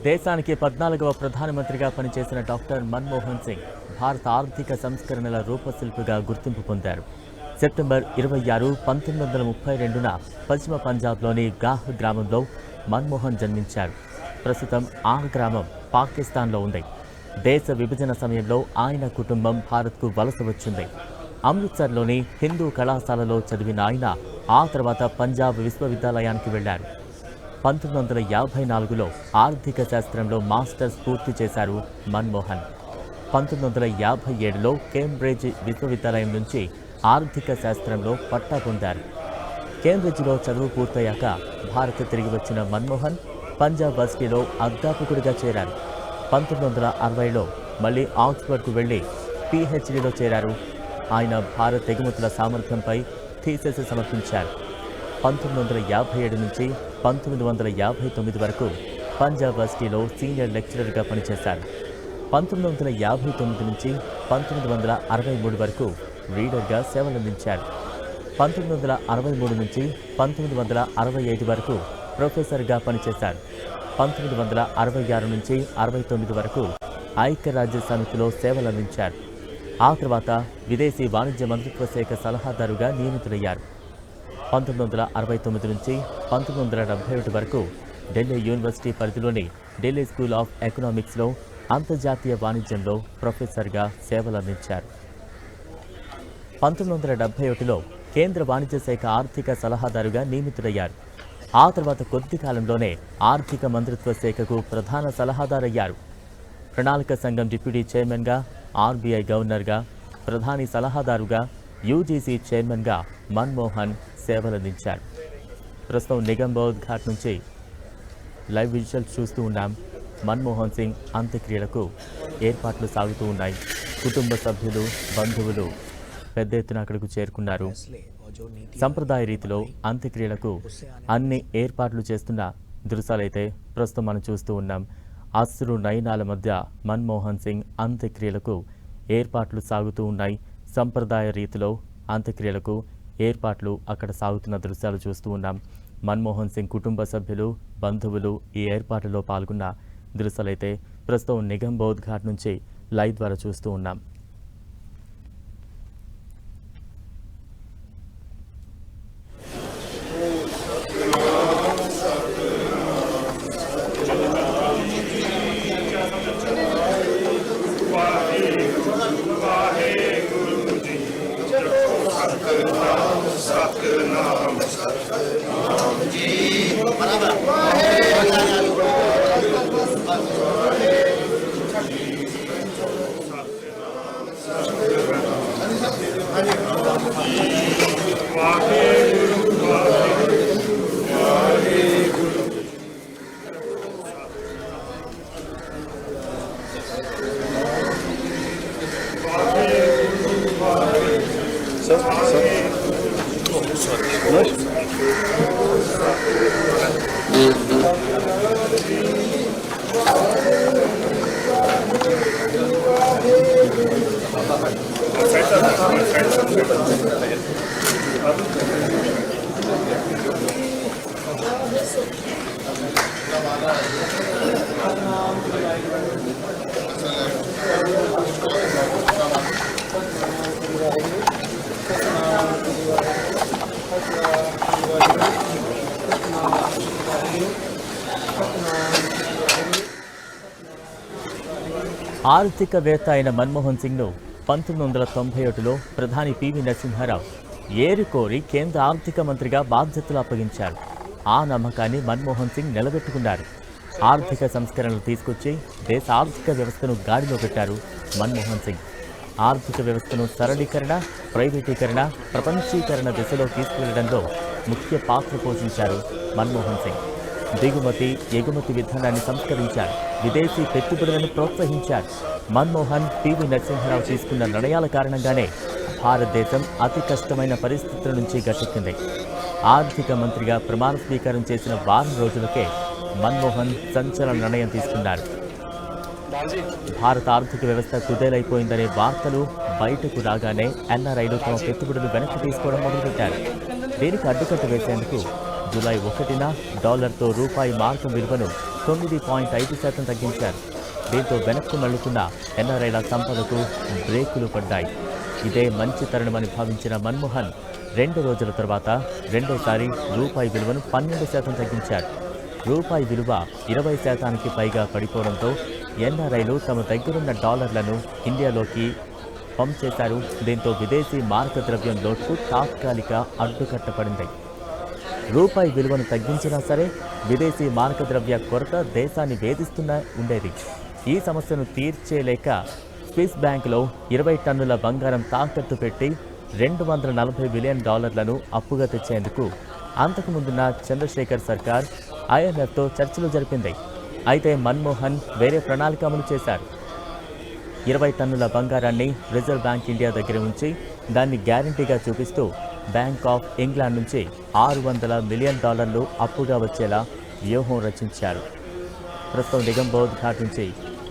దేశానికి 14వ ప్రధానమంత్రిగా పనిచేసిన డాక్టర్ మన్మోహన్ సింగ్ భారత ఆర్థిక సంస్కరణల రూపశిల్పిగా గుర్తింపు పొందారు. సెప్టెంబర్ 26, 1932న పశ్చిమ పంజాబ్లోని గాహ్ గ్రామంలో మన్మోహన్ జన్మించారు. ప్రస్తుతం ఆ గ్రామం పాకిస్తాన్లో ఉంది. దేశ విభజన సమయంలో ఆయన కుటుంబం భారత్కు వలస వచ్చింది. అమృత్సర్లోని హిందూ కళాశాలలో చదివిన ఆయన ఆ తర్వాత పంజాబ్ విశ్వవిద్యాలయానికి వెళ్లారు. 1954లో ఆర్థిక శాస్త్రంలో మాస్టర్స్ పూర్తి చేశారు మన్మోహన్. 1957లో కేంబ్రిడ్జ్ విశ్వవిద్యాలయం నుంచి ఆర్థిక శాస్త్రంలో పట్టా పొందారు. కేంబ్రిడ్జ్లో చదువు పూర్తయ్యాక భారత్ తిరిగి వచ్చిన మన్మోహన్ పంజాబ్ వర్సిటీలో అధ్యాపకుడిగా చేరారు. 1960లో మళ్ళీ ఆక్స్ఫర్డ్కు వెళ్లి PhDలో చేరారు. ఆయన భారత్ ఎగుమతుల సామర్థ్యంపై థీసిస్ సమర్పించారు. 1957 నుంచి 1959 వరకు పంజాబ్ వర్సిటీలో సీనియర్ లెక్చరర్గా పనిచేశారు. 1959 నుంచి 1963 వరకు రీడర్గా సేవలందించారు. 1963 నుంచి 1965 వరకు ప్రొఫెసర్గా పనిచేశారు. 1966 నుంచి 69 వరకు ఐక్యరాజ్య సమితిలో సేవలందించారు. ఆ తర్వాత విదేశీ వాణిజ్య మంత్రిత్వ శాఖ సలహాదారుగా నియమితులయ్యారు. 1969 నుంచి 1971 వరకు ఢిల్లీ యూనివర్సిటీ పరిధిలోని ఢిల్లీ స్కూల్ ఆఫ్ ఎకనామిక్స్లో అంతర్జాతీయ వాణిజ్యంలో ప్రొఫెసర్గా సేవలందించారు. 1971లో కేంద్ర వాణిజ్య శాఖ ఆర్థిక సలహాదారుగా నియమితుడయ్యారు. ఆ తర్వాత కొద్ది కాలంలోనే ఆర్థిక మంత్రిత్వ శాఖకు ప్రధాన సలహాదారయ్యారు. ప్రణాళిక సంఘం డిప్యూటీ చైర్మన్గా, ఆర్బీఐ గవర్నర్గా, ప్రధాని సలహాదారుగా, యూజీసీ చైర్మన్గా మన్మోహన్ సేవలందించారు. ప్రస్తుతం నిగంబోధ్ ఘాట్ నుంచి లైవ్ విజువల్స్ చూస్తూ ఉన్నాం. మన్మోహన్ సింగ్ అంత్యక్రియలకు ఏర్పాట్లు సాగుతూ ఉన్నాయి. కుటుంబ సభ్యులు, బంధువులు పెద్ద ఎత్తున అక్కడకు చేరుకున్నారు. సంప్రదాయ రీతిలో అంత్యక్రియలకు అన్ని ఏర్పాట్లు చేస్తున్న దృశ్యాలైతే ప్రస్తుతం మనం చూస్తూ ఉన్నాం. అశ్రు నయనాల మధ్య మన్మోహన్ సింగ్ అంత్యక్రియలకు ఏర్పాట్లు సాగుతూ ఉన్నాయి. సంప్రదాయ రీతిలో అంత్యక్రియలకు ఏర్పాట్లు అక్కడ సాగుతున్న దృశ్యాలు చూస్తూ ఉన్నాం. మన్మోహన్ సింగ్ కుటుంబ సభ్యులు, బంధువులు ఈ ఏర్పాట్లలో పాల్గొన్న దృశ్యాలైతే ప్రస్తుతం నిగంబోధ్ ఘాట్ నుంచి లైవ్ ద్వారా చూస్తూ ఉన్నాం. ఆర్థికవేత్త అయిన మన్మోహన్ సింగ్ను 1991లో ప్రధాని పివి నరసింహారావు ఏరుకోరి కేంద్ర ఆర్థిక మంత్రిగా బాధ్యతలు అప్పగించారు. ఆ నమ్మకాన్ని మన్మోహన్ సింగ్ నిలబెట్టుకున్నారు. ఆర్థిక సంస్కరణలు తీసుకొచ్చి దేశ ఆర్థిక వ్యవస్థను గాడిలో పెట్టారు మన్మోహన్ సింగ్. ఆర్థిక వ్యవస్థను సరళీకరణ, ప్రైవేటీకరణ, ప్రపంచీకరణ దిశలో తీసుకెళ్లడంలో ముఖ్య పాత్ర పోషించారు మన్మోహన్ సింగ్. దిగుమతి, ఎగుమతి విధానాన్ని సంస్కరించారు. విదేశీ పెట్టుబడులను ప్రోత్సహించారు. మన్మోహన్, పివి నరసింహారావు తీసుకున్న నిర్ణయాల కారణంగానే భారతదేశం అతి కష్టమైన పరిస్థితుల నుంచి గట్టెక్కింది. ఆర్థిక మంత్రిగా ప్రమాణ స్వీకారం చేసిన వారం రోజులకే మన్మోహన్ సంచలన నిర్ణయం తీసుకున్నారు. భారత ఆర్థిక వ్యవస్థ కుదేలైపోయిందనే వార్తలు బయటకు రాగానే ఎన్ఆర్ఐలు తమ పెట్టుబడులు వెనక్కి తీసుకోవడం మొదలుపెట్టారు. దీనికి అడ్డుకట్ట వేసేందుకు జూలై 1న డాలర్తో రూపాయి మార్కు విలువను 9.5% తగ్గించారు. దీంతో వెనక్కు మళ్లుతున్న ఎన్ఆర్ఐల సంపదకు బ్రేకులు పడ్డాయి. ఇదే మంచి తరుణమని భావించిన మన్మోహన్ 2 రోజుల తర్వాత రెండోసారి రూపాయి విలువను 12% తగ్గించారు. రూపాయి విలువ 20%కి పైగా పడిపోవడంతో ఎన్ఆర్ఐలు తమ దగ్గరున్న డాలర్లను ఇండియాలోకి పంప్ చేశారు. దీంతో విదేశీ మార్గద్రవ్యం లోటుకు తాత్కాలిక అడ్డుకట్టపడింది. రూపాయి విలువను తగ్గించినా సరే విదేశీ మార్గద్రవ్య కొరత దేశాన్ని వేధిస్తున్నా ఉండేది. ఈ సమస్యను తీర్చేలేక స్విస్ బ్యాంకులో 20 టన్నుల బంగారం తాకట్టు పెట్టి $240 బిలియన్ అప్పుగా తెచ్చేందుకు అంతకుముందున్న చంద్రశేఖర్ సర్కార్ ఐఎంఎఫ్తో చర్చలు జరిపింది. అయితే మన్మోహన్ వేరే ప్రణాళిక అమలు చేశారు. 20 టన్నుల బంగారాన్ని రిజర్వ్ బ్యాంక్ ఇండియా దగ్గర ఉంచి దాన్ని గ్యారంటీగా చూపిస్తూ బ్యాంక్ ఆఫ్ ఇంగ్లాండ్ నుంచి $600 మిలియన్ అప్పుగా వచ్చేలా వ్యూహం రచించారు. ప్రస్తుతం నిగంబోధ్ ఘాట్ నుంచి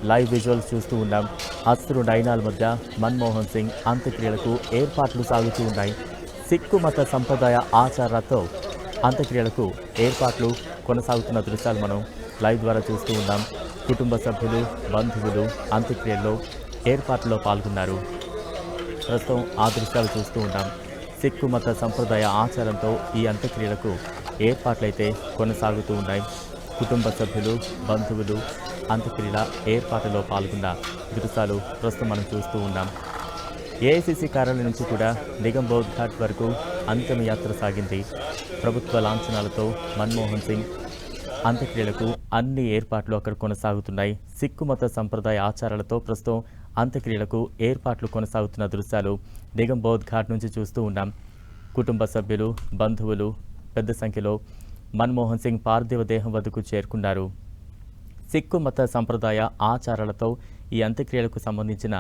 లైవ్ విజువల్స్ చూస్తూ ఉన్నాం. అశ్రు నయనాల మధ్య మన్మోహన్ సింగ్ అంత్యక్రియలకు ఏర్పాట్లు సాగుతూ ఉన్నాయి. సిక్కు మత సంప్రదాయ ఆచారాలతో అంత్యక్రియలకు ఏర్పాట్లు కొనసాగుతున్న దృశ్యాలు మనం లైవ్ ద్వారా చూస్తూ ఉన్నాం. కుటుంబ సభ్యులు, బంధువులు అంత్యక్రియల్లో ఏర్పాట్లలో పాల్గొన్నారు. ప్రస్తుతం ఆ దృశ్యాలు చూస్తూ ఉన్నాం. సిక్కు మత సంప్రదాయ ఆచారంతో ఈ అంత్యక్రియలకు ఏర్పాట్లయితే కొనసాగుతూ ఉన్నాయి. కుటుంబ సభ్యులు, బంధువులు అంత్యక్రియల ఏర్పాట్లలో పాల్గొన్న దృశ్యాలు ప్రస్తుతం మనం చూస్తూ ఉన్నాం. ఏఐసీసీ కార్యాలయం నుంచి కూడా నిగంబోధ్ ఘాట్ వరకు అంతిమయాత్ర సాగింది. ప్రభుత్వ లాంఛనాలతో మన్మోహన్ సింగ్ అంత్యక్రియలకు అన్ని ఏర్పాట్లు అక్కడ కొనసాగుతున్నాయి. సిక్కు మత సంప్రదాయ ఆచారాలతో ప్రస్తుతం అంత్యక్రియలకు ఏర్పాట్లు కొనసాగుతున్న దృశ్యాలు నిగంబోధ్ ఘాట్ నుంచి చూస్తూ ఉన్నాం. కుటుంబ సభ్యులు, బంధువులు పెద్ద సంఖ్యలో మన్మోహన్ సింగ్ పార్థివ దేహం వద్దకు చేరుకున్నారు. సిక్కు మత సంప్రదాయ ఆచారాలతో ఈ అంత్యక్రియలకు సంబంధించిన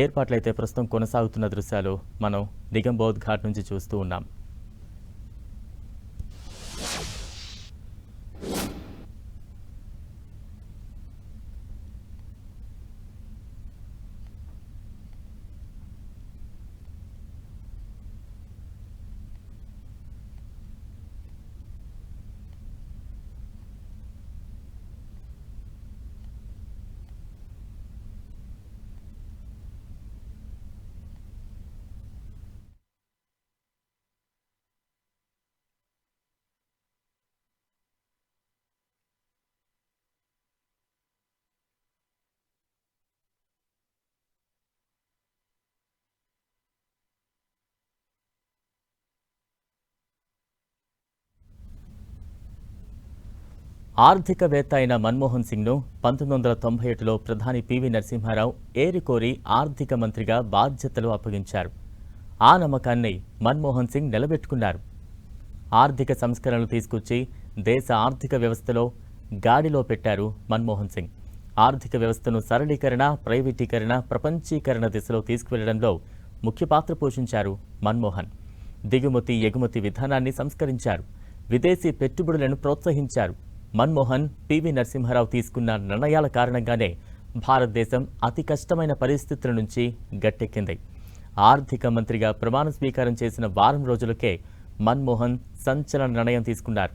ఏర్పాట్లయితే ప్రస్తుతం కొనసాగుతున్న దృశ్యాలు మనం నిగంబోధ్ ఘాట్ నుంచి చూస్తూ ఉన్నాం. ఆర్థికవేత్త అయిన మన్మోహన్ సింగ్ను 1997లో ప్రధాని పివి నరసింహారావు ఏరికోరి ఆర్థిక మంత్రిగా బాధ్యతలు అప్పగించారు. ఆ నమ్మకాన్ని మన్మోహన్ సింగ్ నిలబెట్టుకున్నారు. ఆర్థిక సంస్కరణలు తీసుకొచ్చి దేశ ఆర్థిక వ్యవస్థలో గాడిలో పెట్టారు మన్మోహన్ సింగ్. ఆర్థిక వ్యవస్థను సరళీకరణ, ప్రైవేటీకరణ, ప్రపంచీకరణ దిశలో తీసుకువెళ్లడంలో ముఖ్య పాత్ర పోషించారు మన్మోహన్. దిగుమతి, ఎగుమతి విధానాన్ని సంస్కరించారు. విదేశీ పెట్టుబడులను ప్రోత్సహించారు. మన్మోహన్, పివి నరసింహారావు తీసుకున్న నిర్ణయాల కారణంగానే భారతదేశం అతి కష్టమైన పరిస్థితుల నుంచి గట్టెక్కింది. ఆర్థిక మంత్రిగా ప్రమాణ స్వీకారం చేసిన వారం రోజులకే మన్మోహన్ సంచలన నిర్ణయం తీసుకున్నారు.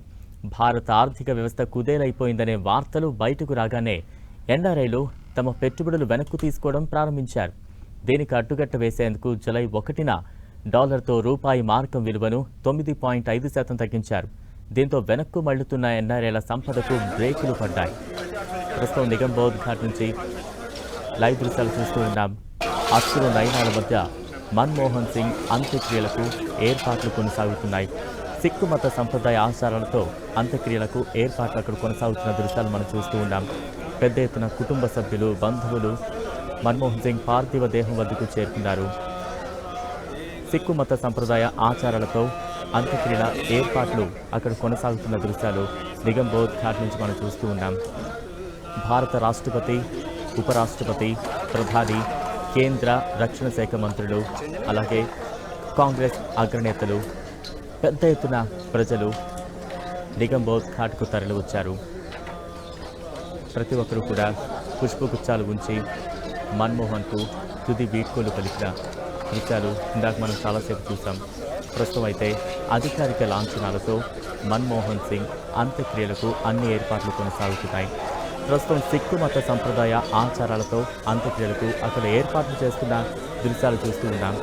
భారత ఆర్థిక వ్యవస్థ కుదేలైపోయిందనే వార్తలు బయటకు రాగానే ఎన్ఆర్ఐలు తమ పెట్టుబడులు వెనక్కు తీసుకోవడం ప్రారంభించారు. దీనికి అడ్డుకట్ట వేసేందుకు జూలై 1న డాలర్తో రూపాయి మార్కం విలువను 9.5% తగ్గించారు. దీంతో వెనక్కు మళ్లుతున్న ఎన్ఆర్ఐల సంపదకు బ్రేకులు పడ్డాయి. ప్రస్తుతం నిగంబోధ్ ఘాట్ నుంచి లైవ్ దృశ్యాలు చూస్తూ ఉన్నాం. అశ్రు నయనాల మధ్య మన్మోహన్ సింగ్ అంత్యక్రియలకు ఏర్పాట్లు కొనసాగుతున్నాయి. సిక్కు మత సంప్రదాయ ఆచారాలతో అంత్యక్రియలకు ఏర్పాట్లు అక్కడ కొనసాగుతున్న దృశ్యాలు మనం చూస్తూ ఉన్నాం. పెద్ద ఎత్తున కుటుంబ సభ్యులు, బంధువులు మన్మోహన్ సింగ్ పార్థివ దేహం వద్దకు చేరుకున్నారు. సిక్కు మత సంప్రదాయ ఆచారాలతో అంత్యక్రియల ఏర్పాట్లు అక్కడ కొనసాగుతున్న దృశ్యాలు నిగంబోధ్ ఘాట్ నుంచి మనం చూస్తూ ఉన్నాం. భారత రాష్ట్రపతి, ఉపరాష్ట్రపతి, ప్రధాని, కేంద్ర రక్షణ శాఖ మంత్రులు, అలాగే కాంగ్రెస్ అగ్రనేతలు, పెద్ద ఎత్తున ప్రజలు నిగంబోధ్ ఘాట్కు తరలి వచ్చారు. ప్రతి ఒక్కరూ కూడా పుష్పగుచ్చాలు ఉంచి మన్మోహన్కు తుది వీడ్కోలు పలికిన దృశ్యాలు ఇందాక మనం చాలాసేపు చూసాం. ప్రస్తుతం అయితే అధికారిక లాంఛనాలతో మన్మోహన్ సింగ్ అంత్యక్రియలకు అన్ని ఏర్పాట్లు కొనసాగుతున్నాయి. ప్రస్తుతం సిక్కు మత సంప్రదాయ ఆచారాలతో అంత్యక్రియలకు అక్కడ ఏర్పాట్లు చేస్తున్న దృశ్యాలు చూస్తూ ఉన్నాం.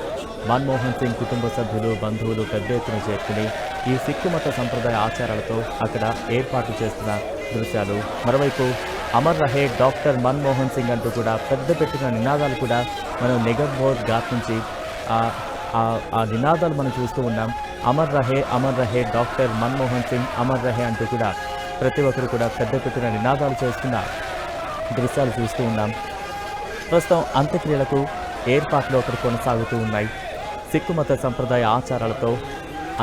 మన్మోహన్ సింగ్ కుటుంబ సభ్యులు, బంధువులు పెద్ద ఎత్తున చేరుకుని ఈ సిక్కు మత సంప్రదాయ ఆచారాలతో అక్కడ ఏర్పాట్లు చేస్తున్న దృశ్యాలు. మరోవైపు అమర్ రహే డాక్టర్ మన్మోహన్ సింగ్ అంటూ కూడా పెద్ద పెట్టిన నినాదాలు కూడా మనం నిగంబోధ్ ఘాట్ నుంచి ఆ నినాదాలు మనం చూస్తూ ఉన్నాం. అమర్ రహే డాక్టర్ మన్మోహన్ సింగ్, అమర్ రహే అంటూ కూడా ప్రతి ఒక్కరు కూడా పెద్ద పెట్టిన నినాదాలు చేస్తున్న దృశ్యాలు చూస్తూ ఉన్నాం. ప్రస్తుతం అంత్యక్రియలకు ఏర్పాట్లు అక్కడ కొనసాగుతూ ఉన్నాయి. సిక్కు మత సంప్రదాయ ఆచారాలతో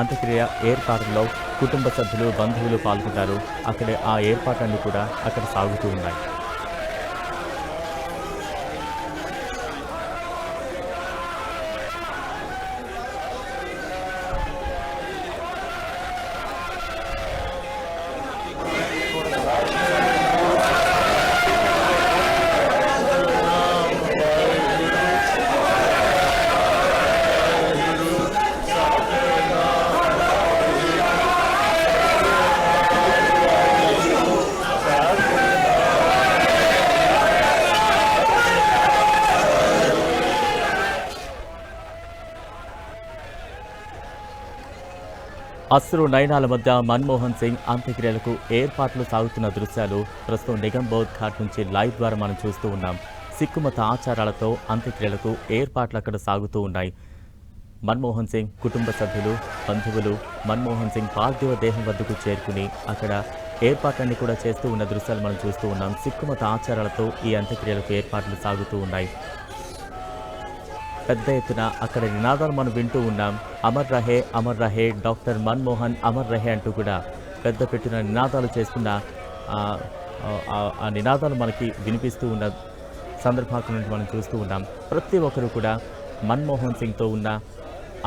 అంత్యక్రియ ఏర్పాట్లలో కుటుంబ సభ్యులు, బంధువులు పాల్గొంటారు. అక్కడే ఆ ఏర్పాట్లన్నీ కూడా అక్కడ సాగుతూ ఉన్నాయి. అశ్రు నయనాల మధ్య మన్మోహన్ సింగ్ అంత్యక్రియలకు ఏర్పాట్లు సాగుతున్న దృశ్యాలు ప్రస్తుతం నిగంబోధ్ ఘాట్ నుంచి లైవ్ ద్వారా మనం చూస్తూ ఉన్నాం. సిక్కుమత ఆచారాలతో అంత్యక్రియలకు ఏర్పాట్లు అక్కడ సాగుతూ ఉన్నాయి. మన్మోహన్ సింగ్ కుటుంబ సభ్యులు, బంధువులు మన్మోహన్ సింగ్ పార్థివ దేహం వద్దకు చేరుకుని అక్కడ ఏర్పాట్లన్నీ కూడా చేస్తూ ఉన్న దృశ్యాలు మనం చూస్తూ ఉన్నాం. సిక్కుమత ఆచారాలతో ఈ అంత్యక్రియలకు ఏర్పాట్లు సాగుతూ ఉన్నాయి. పెద్ద ఎత్తున అక్కడ నినాదాలు మనం వింటూ ఉన్నాం. అమర్ రహే డాక్టర్ మన్మోహన్ అమర్ రహే అంటూ కూడా పెద్ద పెట్టిన నినాదాలు చేస్తున్న ఆ నినాదాలు మనకి వినిపిస్తూ ఉన్న సందర్భాల నుండి మనం చూస్తూ ఉన్నాం. ప్రతి ఒక్కరూ కూడా మన్మోహన్ సింగ్తో ఉన్న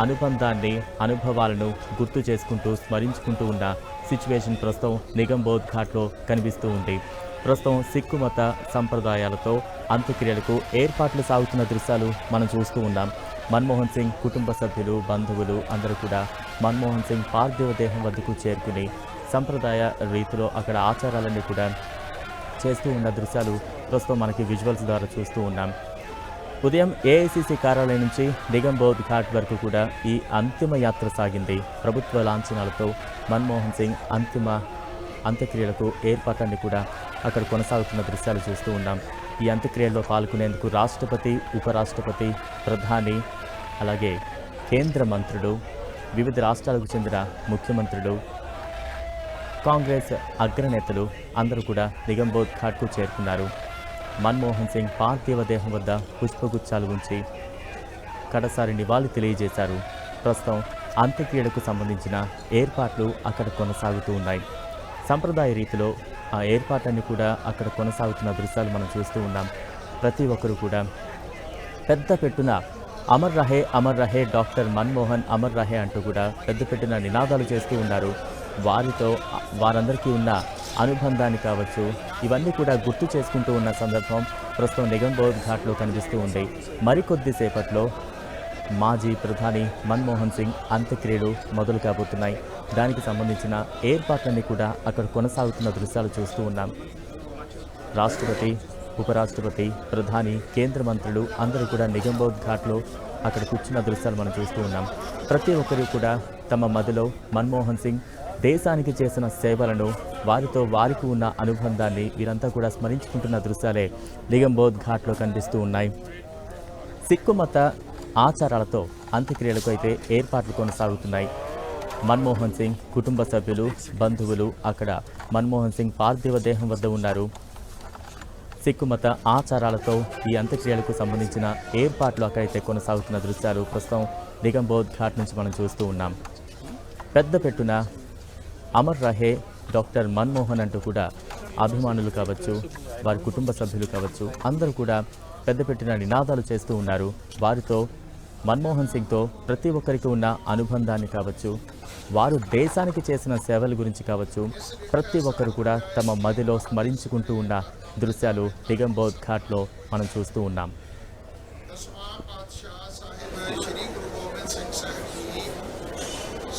అనుబంధాన్ని, అనుభవాలను గుర్తు చేసుకుంటూ స్మరించుకుంటూ ఉన్న సిచ్యువేషన్ ప్రస్తుతం నిగంబోధ్ ఘాట్లో కనిపిస్తూ ఉంది. ప్రస్తుతం సిక్కు మత సంప్రదాయాలతో అంత్యక్రియలకు ఏర్పాట్లు సాగుతున్న దృశ్యాలు మనం చూస్తూ ఉన్నాం. మన్మోహన్ సింగ్ కుటుంబ సభ్యులు, బంధువులు అందరూ కూడా మన్మోహన్ సింగ్ పార్థివ దేహం వద్దకు చేరుకుని సంప్రదాయ రీతిలో అక్కడ ఆచారాలన్నీ కూడా చేస్తూ ఉన్న దృశ్యాలు ప్రస్తుతం మనకి విజువల్స్ ద్వారా చూస్తూ ఉన్నాం. ఉదయం ఏఐసిసి కార్యాలయం నుంచి నిగంబోధ్ ఘాట్ వరకు కూడా ఈ అంతిమ యాత్ర సాగింది. ప్రభుత్వ లాంఛనాలతో మన్మోహన్ సింగ్ అంత్యక్రియలకు ఏర్పాట్లన్నీ కూడా అక్కడ కొనసాగుతున్న దృశ్యాలు చూస్తూ ఉన్నాం. ఈ అంత్యక్రియల్లో పాల్గొనేందుకు రాష్ట్రపతి, ఉపరాష్ట్రపతి, ప్రధాని, అలాగే కేంద్ర మంత్రులు, వివిధ రాష్ట్రాలకు చెందిన ముఖ్యమంత్రులు, కాంగ్రెస్ అగ్రనేతలు అందరూ కూడా నిగంబోధ్ ఘాట్కు చేరుకున్నారు. మన్మోహన్ సింగ్ పార్థివ దేహం వద్ద పుష్పగుచ్చాలు ఉంచి కడసారి నివాళి తెలియజేశారు. ప్రస్తుతం అంత్యక్రియలకు సంబంధించిన ఏర్పాట్లు అక్కడ కొనసాగుతూ ఉన్నాయి. సంప్రదాయ రీతిలో ఆ ఏర్పాట్లన్నీ కూడా అక్కడ కొనసాగుతున్న దృశ్యాలు మనం చూస్తూ ఉన్నాం. ప్రతి ఒక్కరూ కూడా పెద్ద పెట్టున అమర్ రహే డాక్టర్ మన్మోహన్ అమర్ రహే అంటూ కూడా పెద్ద పెట్టున నినాదాలు చేస్తూ ఉన్నారు. వారందరికీ ఉన్న అనుబంధాన్ని కావచ్చు, ఇవన్నీ కూడా గుర్తు చేసుకుంటూ ఉన్న సందర్భం ప్రస్తుతం నిగంబోధ్ ఘాట్లో కనిపిస్తూ ఉంది. మరికొద్ది సేపట్లో మాజీ ప్రధాని మన్మోహన్ సింగ్ అంత్యక్రియలు మొదలు కాబోతున్నాయి. దానికి సంబంధించిన ఏర్పాట్లన్నీ కూడా అక్కడ కొనసాగుతున్న దృశ్యాలు చూస్తూ ఉన్నాం. రాష్ట్రపతి, ఉపరాష్ట్రపతి, ప్రధాని, కేంద్ర మంత్రులు అందరూ కూడా నిగంబోధ్ ఘాట్లో అక్కడ కూర్చున్న దృశ్యాలు మనం చూస్తూ ఉన్నాం. ప్రతి ఒక్కరూ కూడా తమ మదిలో మన్మోహన్ సింగ్ దేశానికి చేసిన సేవలను, వారికి ఉన్న అనుబంధాన్ని వీరంతా కూడా స్మరించుకుంటున్న దృశ్యాలే నిగంబోధ్ ఘాట్లో కనిపిస్తూ ఉన్నాయి. సిక్కు మత ఆచారాలతో అంత్యక్రియలకు అయితే ఏర్పాట్లు కొనసాగుతున్నాయి. మన్మోహన్ సింగ్ కుటుంబ సభ్యులు, బంధువులు అక్కడ మన్మోహన్ సింగ్ పార్థివ దేహం వద్ద ఉన్నారు. సిక్కు మత ఆచారాలతో ఈ అంత్యక్రియలకు సంబంధించిన ఏర్పాట్లు అక్కడైతే కొనసాగుతున్న దృశ్యాలు ప్రస్తుతం నిగంబోధ్ ఘాట్ నుంచి మనం చూస్తూ ఉన్నాం. పెద్ద పెట్టున అమర్ రహే డాక్టర్ మన్మోహన్ అంటూ కూడా అభిమానులు కావచ్చు, వారి కుటుంబ సభ్యులు కావచ్చు అందరూ కూడా పెద్ద పెట్టిన నినాదాలు చేస్తూ ఉన్నారు. వారితో మన్మోహన్ సింగ్తో ప్రతి ఒక్కరికి ఉన్న అనుబంధాన్ని కావచ్చు, వారు దేశానికి చేసిన సేవల గురించి కావచ్చు, ప్రతి ఒక్కరు కూడా తమ మదిలో స్మరించుకుంటూ ఉన్న దృశ్యాలు నిగంబోధ్ ఘాట్లో మనం చూస్తూ ఉన్నాం.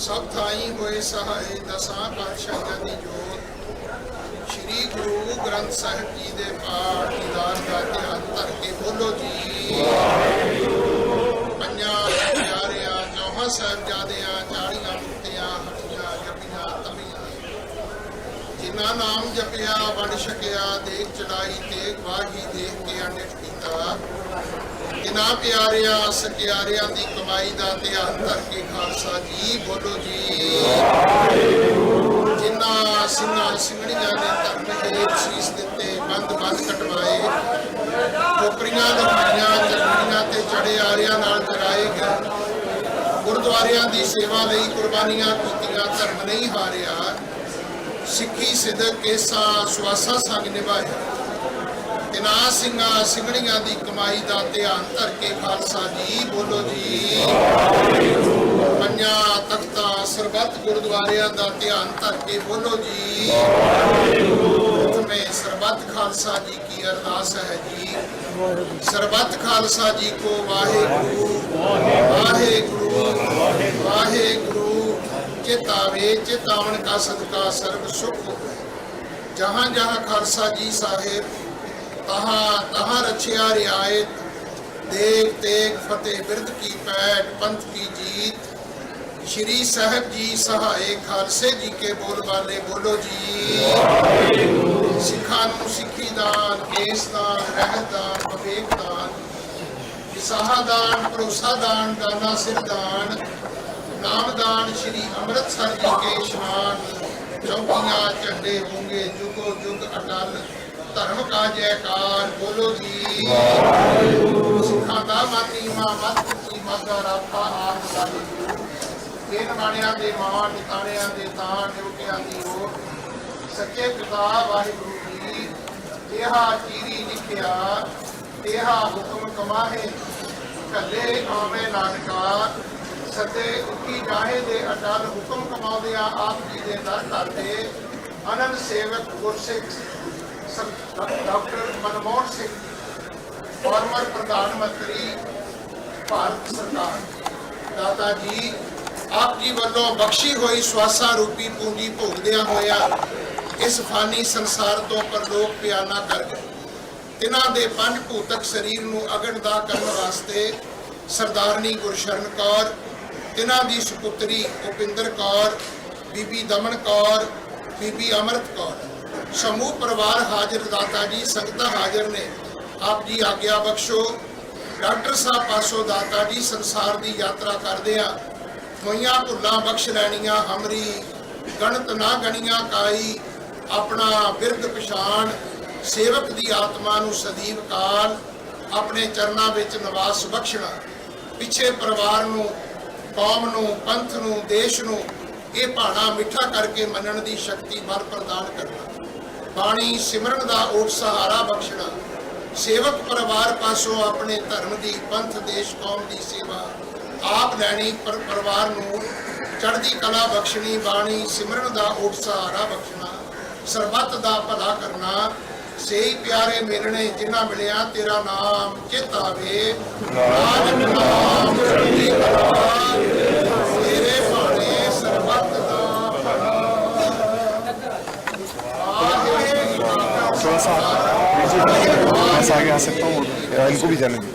सब थाई होए सहाय दसा पातशाह दी जोत श्री गुरु ग्रंथ साहिब जी दे पाठ दीदार का ध्यान धर के बोलो जी पंजा प्यारिया चौहां साहिबजादियां 40 मुक्तियां हटियां जपियां तपियां जिन्ना नाम जपिया बड़ शकिया देख चढ़ाई तेग वाही देख के अनिट कीता जिन्ना प्यारिया सकियारिया दी कमाई दा ध्यान धर के खालसा जी बोलो जी जिन्ना सिंघा सिंगड़ियां ने धर्म हेठ शीस दिते बंद कटवाए खोपरियां लुमाइयां चटड़ियां ते चढ़े आरियां नाल कराए गए गुरुद्वारियां दी सेवा लई कुर्बानियां कीतियां धर्म नहीं हारिया सिक्खी सिदक केसा सुआसा संग निभाया तिना सिंघा सिंगड़ियां दी कमाई दा ध्यान धर के खालसा जी बोलो जी पंजा तख्ता सरबत गुरुद्वारियां दा ध्यान धर के बोलो जी में सरबत खालसा जी की अरदास है जी सरबत खालसा जी को वाहे गुरु चेतावे चेतावन का सदका सर्व सुख जहाँ जहाँ खालसा जी साहेब तहाँ रचिया रियायत देख तेग फतेह बिरद की पैठ पंथ की जीत श्री साहब जी सहाय खालसे जी के बोल वाले बोलो जी। सिखा नूं सिखी दान, केस दान, रहत दान, विवेक दान, विसाहा दान, भरोसा दान, दाना सिर दान, नाम दान, श्री अमृतसर जी के इशनान, चौकियां झंडे होंगे जुगो जुग अटल, धर्म का जयकार बोलो जी। सिखा दा माती मां मत की माता राखा आप सारी देन वालियां दे मां निताणियां दे तान निवटियां दी ओर सच्चे पिता वाहिगुरु जी तेहा चीरी लिखिया तेहा हुक्म कमाहे कले आवे नानका सते उठी जाहे दे अटल हुक्म कमाउंदिया आप जी दे दर करते अनंत सेवक गुरसिख डॉक्टर मनमोहन सिंह फॉर्मर प्रधानमंत्री भारत सरकार। दाता जी आप जी वालों बख्शी हुई श्वासा रूपी पूंजी भोगदिया होया इस फानी संसार तो परलोक पियाना कर गए। तिन्हां दे पंज भूतक शरीर नूं अगणदा करन वास्ते सरदारनी गुरशरण कौर, तिन्हां दी सुपुत्री उपिंदर कौर, बीबी दमन कौर, बीबी अमृत कौर, समूह परिवार हाजिर। दाता जी संगतां हाजिर ने आप जी आग्या बख्शो। डॉक्टर साहब पासों दाता जी संसार की यात्रा करदे आ मोइयां भुल्लां बख्श लैणियां हमरी गणत ना गणियां काई अपना बिरद पछाण सेवक की आत्मा नूं सदीव काल अपने चरनां विच निवास बख्शना। पिछे परिवार नूं कौम नूं पंथ नूं देश नूं ये भाणा मिठा करके मनण की शक्ति बल प्रदान करना। बाणी सिमरन का ओट सहारा बख्शना। सेवक परिवार पासों अपने धर्म की पंथ देश कौम की सेवा आप लैनी पर परिवार नूं चढ़दी कला बख्शनी। बाणी सिमरन का ओट सहारा बख्शना। सरबत का भला करना सही प्यारे मिलने जिन्ना मिलिया तेरा नाम चित आवे नानक नाम चढ़दी कला तेरे भाणे सरबत का भला। थोड़ा सा आगे आ सकता हूँ, इनको भी जाने दो।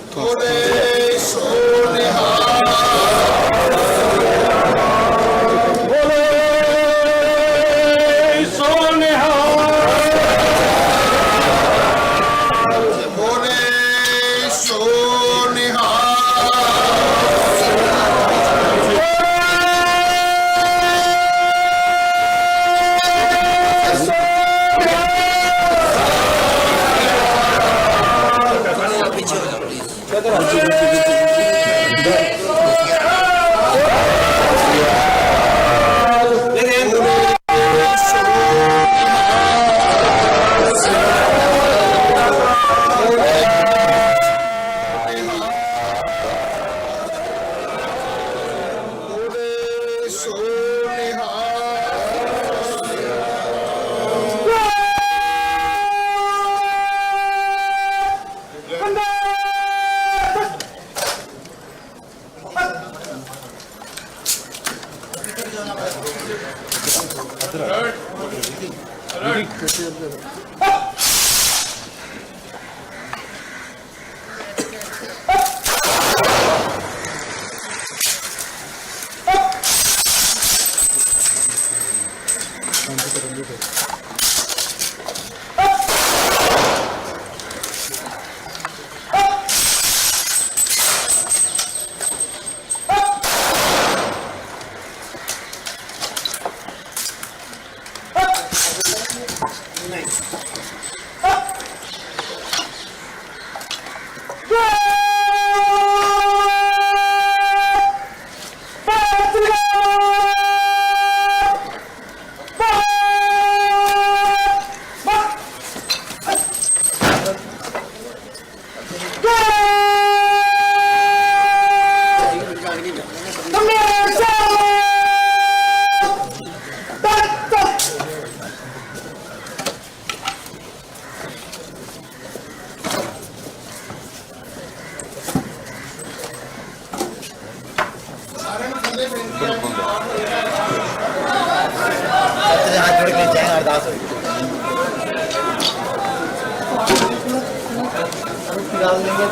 डाल देंगे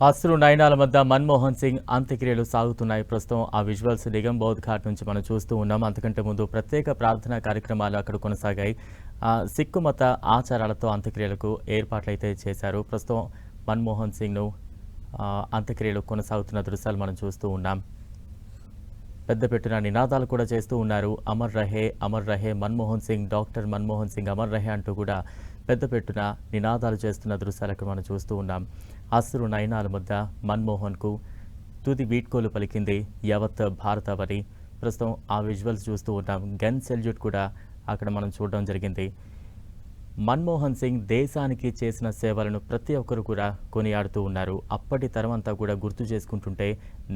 అశ్రు నయనాల మధ్య మన్మోహన్ సింగ్ అంత్యక్రియలు సాగుతున్నాయి. ప్రస్తుతం ఆ విజువల్స్ నిగంబోధ్ ఘాట్ నుంచి మనం చూస్తూ ఉన్నాం. అంతకంటే ముందు ప్రత్యేక ప్రార్థనా కార్యక్రమాలు అక్కడ కొనసాగాయి. సిక్కు మత ఆచారాలతో అంత్యక్రియలకు ఏర్పాట్లు అయితే చేశారు. ప్రస్తుతం మన్మోహన్ సింగ్ను అంత్యక్రియలు కొనసాగుతున్న దృశ్యాలు మనం చూస్తూ ఉన్నాం. పెద్ద పెట్టున నినాదాలు కూడా చేస్తూ ఉన్నారు. అమర్ రహే మన్మోహన్ సింగ్, డాక్టర్ మన్మోహన్ సింగ్ అమర్ రహే అంటూ కూడా పెద్ద పెట్టున నినాదాలు చేస్తున్న దృశ్యాలకు మనం చూస్తూ ఉన్నాం. అశ్రు నయనాల మధ్య మన్మోహన్కు తుది వీడ్కోలు పలికింది యావత్ భారతావని. ప్రస్తుతం ఆ విజువల్స్ చూస్తూ ఉన్నాం. గన్ సెల్యూట్ కూడా అక్కడ మనం చూడడం జరిగింది. మన్మోహన్ సింగ్ దేశానికి చేసిన సేవలను ప్రతి ఒక్కరు కూడా కొనియాడుతూ ఉన్నారు. అప్పటి తరం అంతా కూడా గుర్తు చేసుకుంటుంటే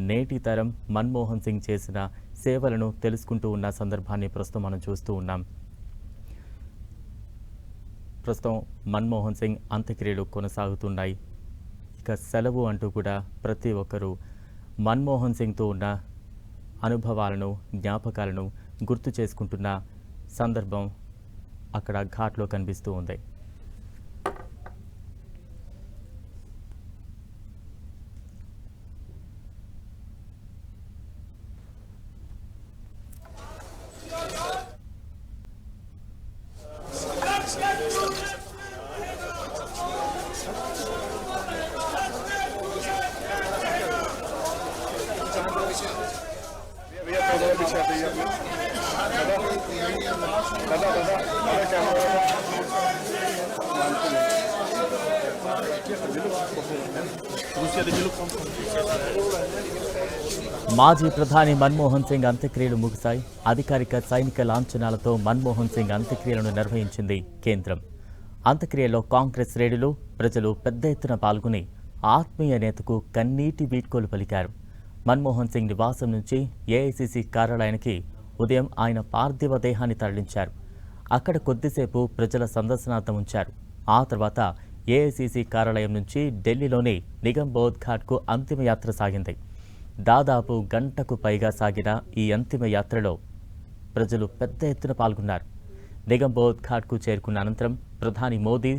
నేటి తరం మన్మోహన్ సింగ్ చేసిన సేవలను తెలుసుకుంటూ ఉన్న సందర్భాన్ని ప్రస్తుతం మనం చూస్తూ ఉన్నాం. ప్రస్తుతం మన్మోహన్ సింగ్ అంత్యక్రియలు కొనసాగుతున్నాయి. ఇక సెలవు అంటూ కూడా ప్రతి ఒక్కరూ మన్మోహన్ సింగ్తో ఉన్న అనుభవాలను, జ్ఞాపకాలను గుర్తు చేసుకుంటున్న సందర్భం అక్కడ ఘాట్లో కనిపిస్తూ ఉంది. మాజీ ప్రధాని మన్మోహన్ సింగ్ అంత్యక్రియలు ముగిశాయి. అధికారిక సైనిక లాంఛనాలతో మన్మోహన్ సింగ్ అంత్యక్రియలను నిర్వహించింది కేంద్రం. అంత్యక్రియలో కాంగ్రెస్ శ్రేణులు, ప్రజలు పెద్ద ఎత్తున పాల్గొని ఆత్మీయ నేతకు కన్నీటి వీడ్కోలు పలికారు. మన్మోహన్ సింగ్ నివాసం నుంచి ఏఐసీసీ కార్యాలయానికి ఉదయం ఆయన పార్థివ దేహాన్ని తరలించారు. అక్కడ కొద్దిసేపు ప్రజల సందర్శనార్థం ఉంచారు. ఆ తర్వాత ఏఐసీసీ కార్యాలయం నుంచి ఢిల్లీలోని నిగంబోధ్ ఘాట్కు అంతిమయాత్ర సాగింది. దాదాపు గంటకు పైగా సాగిన ఈ అంతిమ యాత్రలో ప్రజలు పెద్ద ఎత్తున పాల్గొన్నారు. నిగంబోధ్ ఘాట్కు చేరుకున్న అనంతరం ప్రధాని మోదీ,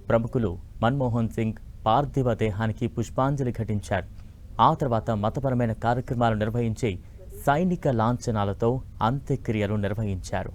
ప్రముఖులు మన్మోహన్ సింగ్ పార్థివ దేహానికి పుష్పాంజలి ఘటించారు. ఆ తర్వాత మతపరమైన కార్యక్రమాలు నిర్వహించి సైనిక లాంఛనాలతో అంత్యక్రియలు నిర్వహించారు.